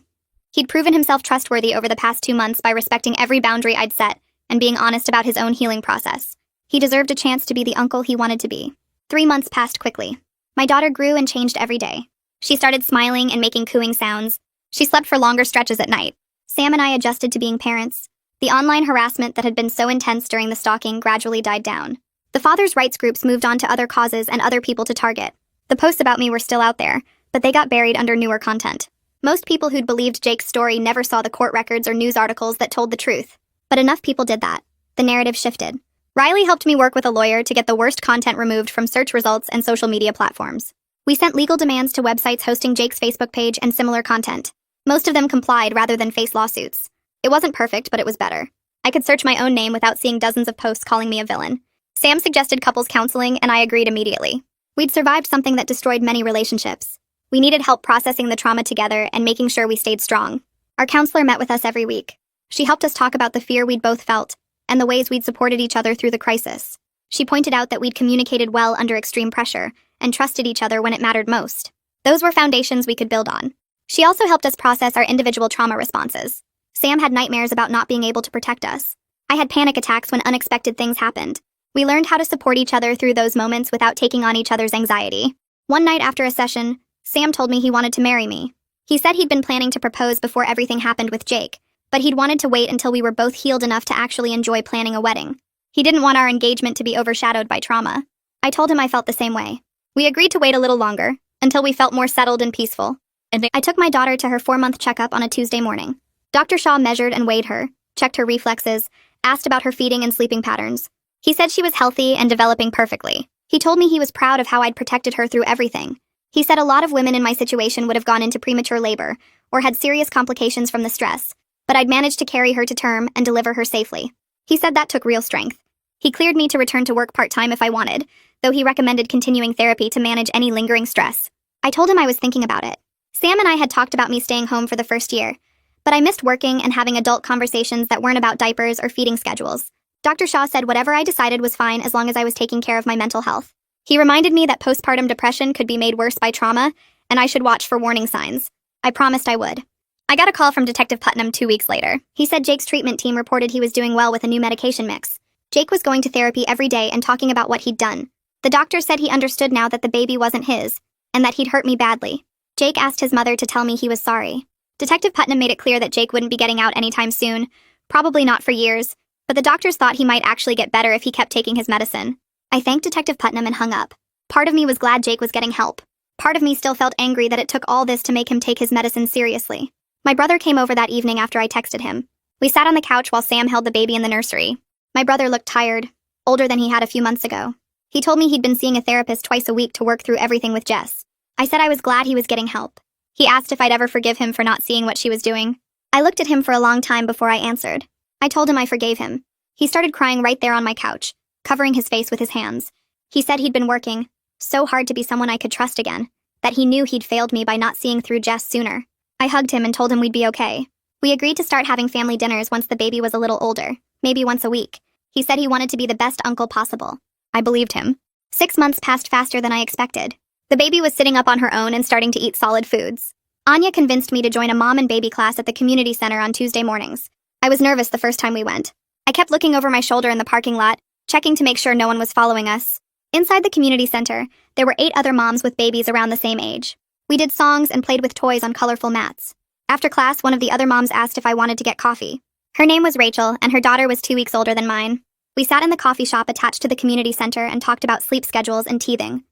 He'd proven himself trustworthy over the past 2 months by respecting every boundary I'd set and being honest about his own healing process. He deserved a chance to be the uncle he wanted to be. 3 months passed quickly. My daughter grew and changed every day. She started smiling and making cooing sounds. She slept for longer stretches at night. Sam and I adjusted to being parents. The online harassment that had been so intense during the stalking gradually died down. The father's rights groups moved on to other causes and other people to target. The posts about me were still out there, but they got buried under newer content. Most people who'd believed Jake's story never saw the court records or news articles that told the truth. But enough people did that. The narrative shifted. Riley helped me work with a lawyer to get the worst content removed from search results and social media platforms. We sent legal demands to websites hosting Jake's Facebook page and similar content. Most of them complied rather than face lawsuits. It wasn't perfect, but it was better. I could search my own name without seeing dozens of posts calling me a villain. Sam suggested couples counseling, and I agreed immediately. We'd survived something that destroyed many relationships. We needed help processing the trauma together and making sure we stayed strong. Our counselor met with us every week. She helped us talk about the fear we'd both felt and the ways we'd supported each other through the crisis. She pointed out that we'd communicated well under extreme pressure and trusted each other when it mattered most. Those were foundations we could build on. She also helped us process our individual trauma responses. Sam had nightmares about not being able to protect us. I had panic attacks when unexpected things happened. We learned how to support each other through those moments without taking on each other's anxiety. One night after a session, Sam told me he wanted to marry me. He said he'd been planning to propose before everything happened with Jake, but he'd wanted to wait until we were both healed enough to actually enjoy planning a wedding. He didn't want our engagement to be overshadowed by trauma. I told him I felt the same way. We agreed to wait a little longer, until we felt more settled and peaceful. I took my daughter to her 4-month checkup on a Tuesday morning. Dr. Shaw measured and weighed her, checked her reflexes, asked about her feeding and sleeping patterns. He said she was healthy and developing perfectly. He told me he was proud of how I'd protected her through everything. He said a lot of women in my situation would have gone into premature labor or had serious complications from the stress, but I'd managed to carry her to term and deliver her safely. He said that took real strength. He cleared me to return to work part-time if I wanted, though he recommended continuing therapy to manage any lingering stress. I told him I was thinking about it. Sam and I had talked about me staying home for the first year, but I missed working and having adult conversations that weren't about diapers or feeding schedules. Dr. Shaw said whatever I decided was fine as long as I was taking care of my mental health. He reminded me that postpartum depression could be made worse by trauma, and I should watch for warning signs. I promised I would. I got a call from Detective Putnam 2 weeks later. He said Jake's treatment team reported he was doing well with a new medication mix. Jake was going to therapy every day and talking about what he'd done. The doctor said he understood now that the baby wasn't his, and that he'd hurt me badly. Jake asked his mother to tell me he was sorry. Detective Putnam made it clear that Jake wouldn't be getting out anytime soon, probably not for years, but the doctors thought he might actually get better if he kept taking his medicine. I thanked Detective Putnam and hung up. Part of me was glad Jake was getting help. Part of me still felt angry that it took all this to make him take his medicine seriously. My brother came over that evening after I texted him. We sat on the couch while Sam held the baby in the nursery. My brother looked tired, older than he had a few months ago. He told me he'd been seeing a therapist twice a week to work through everything with Jess. I said I was glad he was getting help. He asked if I'd ever forgive him for not seeing what she was doing. I looked at him for a long time before I answered. I told him I forgave him. He started crying right there on my couch, covering his face with his hands. He said he'd been working so hard to be someone I could trust again, that he knew he'd failed me by not seeing through Jess sooner. I hugged him and told him we'd be okay. We agreed to start having family dinners once the baby was a little older, maybe once a week. He said he wanted to be the best uncle possible. I believed him. 6 months passed faster than I expected. The baby was sitting up on her own and starting to eat solid foods. Anya convinced me to join a mom and baby class at the community center on Tuesday mornings. I was nervous the first time we went. I kept looking over my shoulder in the parking lot, checking to make sure no one was following us. Inside the community center, there were 8 other moms with babies around the same age. We did songs and played with toys on colorful mats. After class, one of the other moms asked if I wanted to get coffee. Her name was Rachel, and her daughter was 2 weeks older than mine. We sat in the coffee shop attached to the community center and talked about sleep schedules and teething.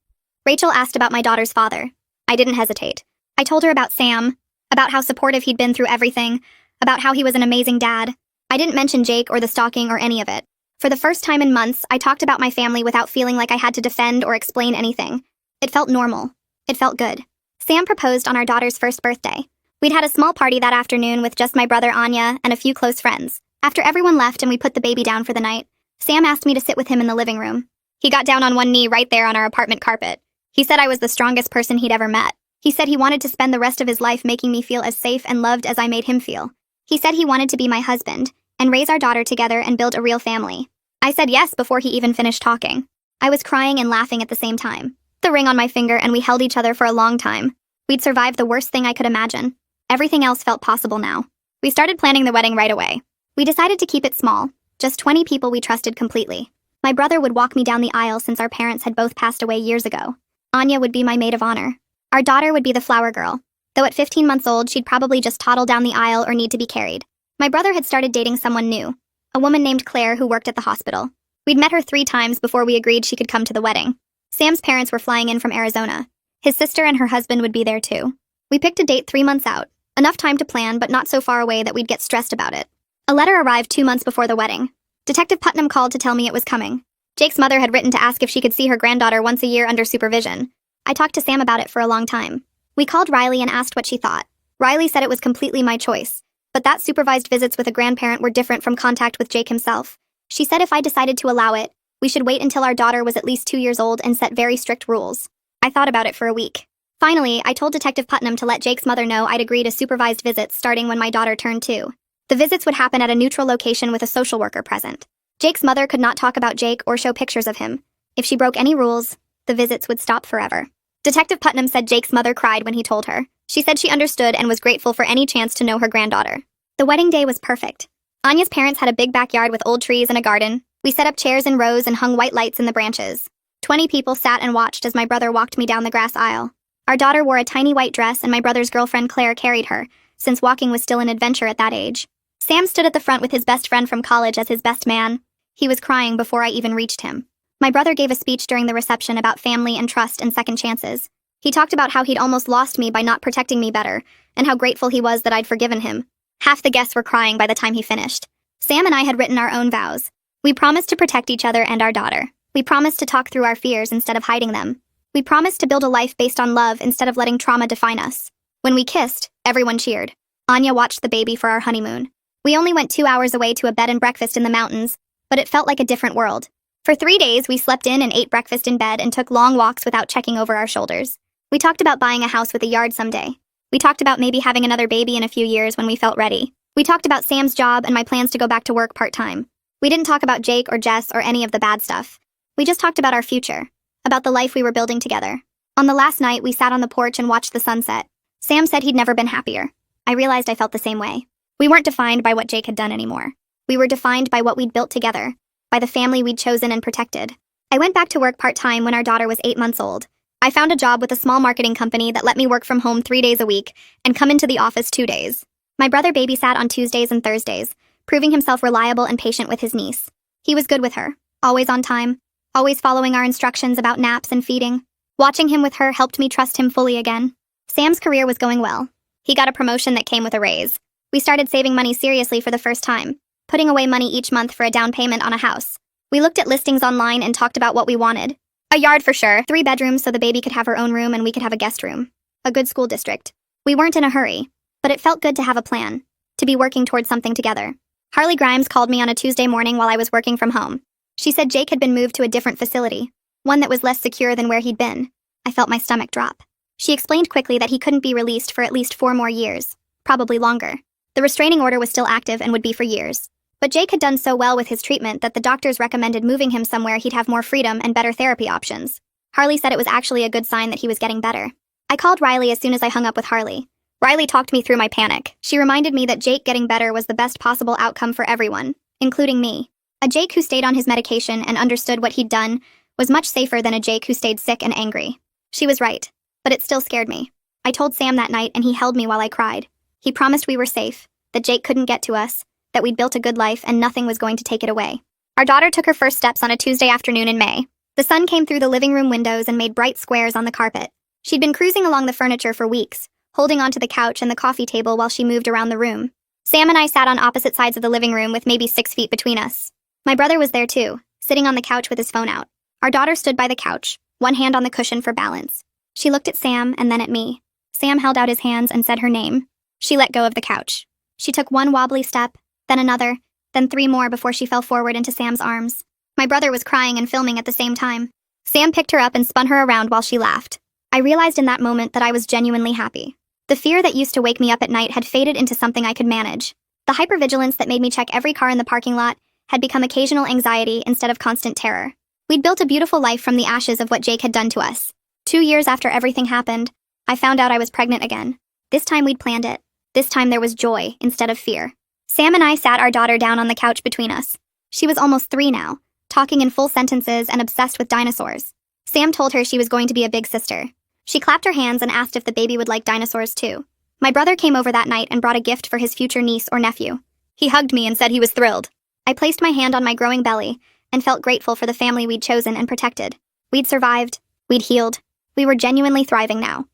Rachel asked about my daughter's father. I didn't hesitate. I told her about Sam, about how supportive he'd been through everything, about how he was an amazing dad. I didn't mention Jake or the stalking or any of it. For the first time in months, I talked about my family without feeling like I had to defend or explain anything. It felt normal. It felt good. Sam proposed on our daughter's first birthday. We'd had a small party that afternoon with just my brother Anya and a few close friends. After everyone left and we put the baby down for the night, Sam asked me to sit with him in the living room. He got down on one knee right there on our apartment carpet. He said I was the strongest person he'd ever met. He said he wanted to spend the rest of his life making me feel as safe and loved as I made him feel. He said he wanted to be my husband and raise our daughter together and build a real family. I said yes before he even finished talking. I was crying and laughing at the same time. The ring on my finger and we held each other for a long time. We'd survived the worst thing I could imagine. Everything else felt possible now. We started planning the wedding right away. We decided to keep it small, just 20 people we trusted completely. My brother would walk me down the aisle since our parents had both passed away years ago. Anya would be my maid of honor. Our daughter would be the flower girl, though at 15 months old she'd probably just toddle down the aisle or need to be carried. My brother had started dating someone new, a woman named Claire who worked at the hospital. We'd met her 3 times before we agreed she could come to the wedding. Sam's parents were flying in from Arizona. His sister and her husband would be there too. We picked a date 3 months out, enough time to plan but not so far away that we'd get stressed about it. A letter arrived 2 months before the wedding. Detective Putnam called to tell me it was coming. Jake's mother had written to ask if she could see her granddaughter once a year under supervision. I talked to Sam about it for a long time. We called Riley and asked what she thought. Riley said it was completely my choice, but that supervised visits with a grandparent were different from contact with Jake himself. She said if I decided to allow it, we should wait until our daughter was at least 2 years old and set very strict rules. I thought about it for a week. Finally, I told Detective Putnam to let Jake's mother know I'd agree to supervised visits starting when my daughter turned 2. The visits would happen at a neutral location with a social worker present. Jake's mother could not talk about Jake or show pictures of him. If she broke any rules, the visits would stop forever. Detective Putnam said Jake's mother cried when he told her. She said she understood and was grateful for any chance to know her granddaughter. The wedding day was perfect. Anya's parents had a big backyard with old trees and a garden. We set up chairs in rows and hung white lights in the branches. 20 people sat and watched as my brother walked me down the grass aisle. Our daughter wore a tiny white dress and my brother's girlfriend Claire carried her, since walking was still an adventure at that age. Sam stood at the front with his best friend from college as his best man. He was crying before I even reached him. My brother gave a speech during the reception about family and trust and second chances. He talked about how he'd almost lost me by not protecting me better, and how grateful he was that I'd forgiven him. Half the guests were crying by the time he finished. Sam and I had written our own vows. We promised to protect each other and our daughter. We promised to talk through our fears instead of hiding them. We promised to build a life based on love instead of letting trauma define us. When we kissed, everyone cheered. Anya watched the baby for our honeymoon. We only went 2 hours away to a bed and breakfast in the mountains, but it felt like a different world. For 3 days, we slept in and ate breakfast in bed and took long walks without checking over our shoulders. We talked about buying a house with a yard someday. We talked about maybe having another baby in a few years when we felt ready. We talked about Sam's job and my plans to go back to work part-time. We didn't talk about Jake or Jess or any of the bad stuff. We just talked about our future, about the life we were building together. On the last night, we sat on the porch and watched the sunset. Sam said he'd never been happier. I realized I felt the same way. We weren't defined by what Jake had done anymore. We were defined by what we'd built together, by the family we'd chosen and protected. I went back to work part-time when our daughter was 8 months old. I found a job with a small marketing company that let me work from home 3 days a week and come into the office 2 days. My brother babysat on Tuesdays and Thursdays, proving himself reliable and patient with his niece. He was good with her, always on time, always following our instructions about naps and feeding. Watching him with her helped me trust him fully again. Sam's career was going well. He got a promotion that came with a raise. We started saving money seriously for the first time, putting away money each month for a down payment on a house. We looked at listings online and talked about what we wanted. A yard for sure, 3 bedrooms so the baby could have her own room and we could have a guest room. A good school district. We weren't in a hurry, but it felt good to have a plan, to be working towards something together. Harley Grimes called me on a Tuesday morning while I was working from home. She said Jake had been moved to a different facility, one that was less secure than where he'd been. I felt my stomach drop. She explained quickly that he couldn't be released for at least 4 more years, probably longer. The restraining order was still active and would be for years. But Jake had done so well with his treatment that the doctors recommended moving him somewhere he'd have more freedom and better therapy options. Harley said it was actually a good sign that he was getting better. I called Riley as soon as I hung up with Harley. Riley talked me through my panic. She reminded me that Jake getting better was the best possible outcome for everyone, including me. A Jake who stayed on his medication and understood what he'd done was much safer than a Jake who stayed sick and angry. She was right, but it still scared me. I told Sam that night and he held me while I cried. He promised we were safe, that Jake couldn't get to us, that we'd built a good life and nothing was going to take it away. Our daughter took her first steps on a Tuesday afternoon in May. The sun came through the living room windows and made bright squares on the carpet. She'd been cruising along the furniture for weeks, holding onto the couch and the coffee table while she moved around the room. Sam and I sat on opposite sides of the living room with maybe 6 feet between us. My brother was there too, sitting on the couch with his phone out. Our daughter stood by the couch, one hand on the cushion for balance. She looked at Sam and then at me. Sam held out his hands and said her name. She let go of the couch. She took one wobbly step, then another, then 3 more before she fell forward into Sam's arms. My brother was crying and filming at the same time. Sam picked her up and spun her around while she laughed. I realized in that moment that I was genuinely happy. The fear that used to wake me up at night had faded into something I could manage. The hypervigilance that made me check every car in the parking lot had become occasional anxiety instead of constant terror. We'd built a beautiful life from the ashes of what Jake had done to us. 2 years after everything happened, I found out I was pregnant again. This time we'd planned it. This time there was joy instead of fear. Sam and I sat our daughter down on the couch between us. She was almost 3 now, talking in full sentences and obsessed with dinosaurs. Sam told her she was going to be a big sister. She clapped her hands and asked if the baby would like dinosaurs too. My brother came over that night and brought a gift for his future niece or nephew. He hugged me and said he was thrilled. I placed my hand on my growing belly and felt grateful for the family we'd chosen and protected. We'd survived. We'd healed. We were genuinely thriving now.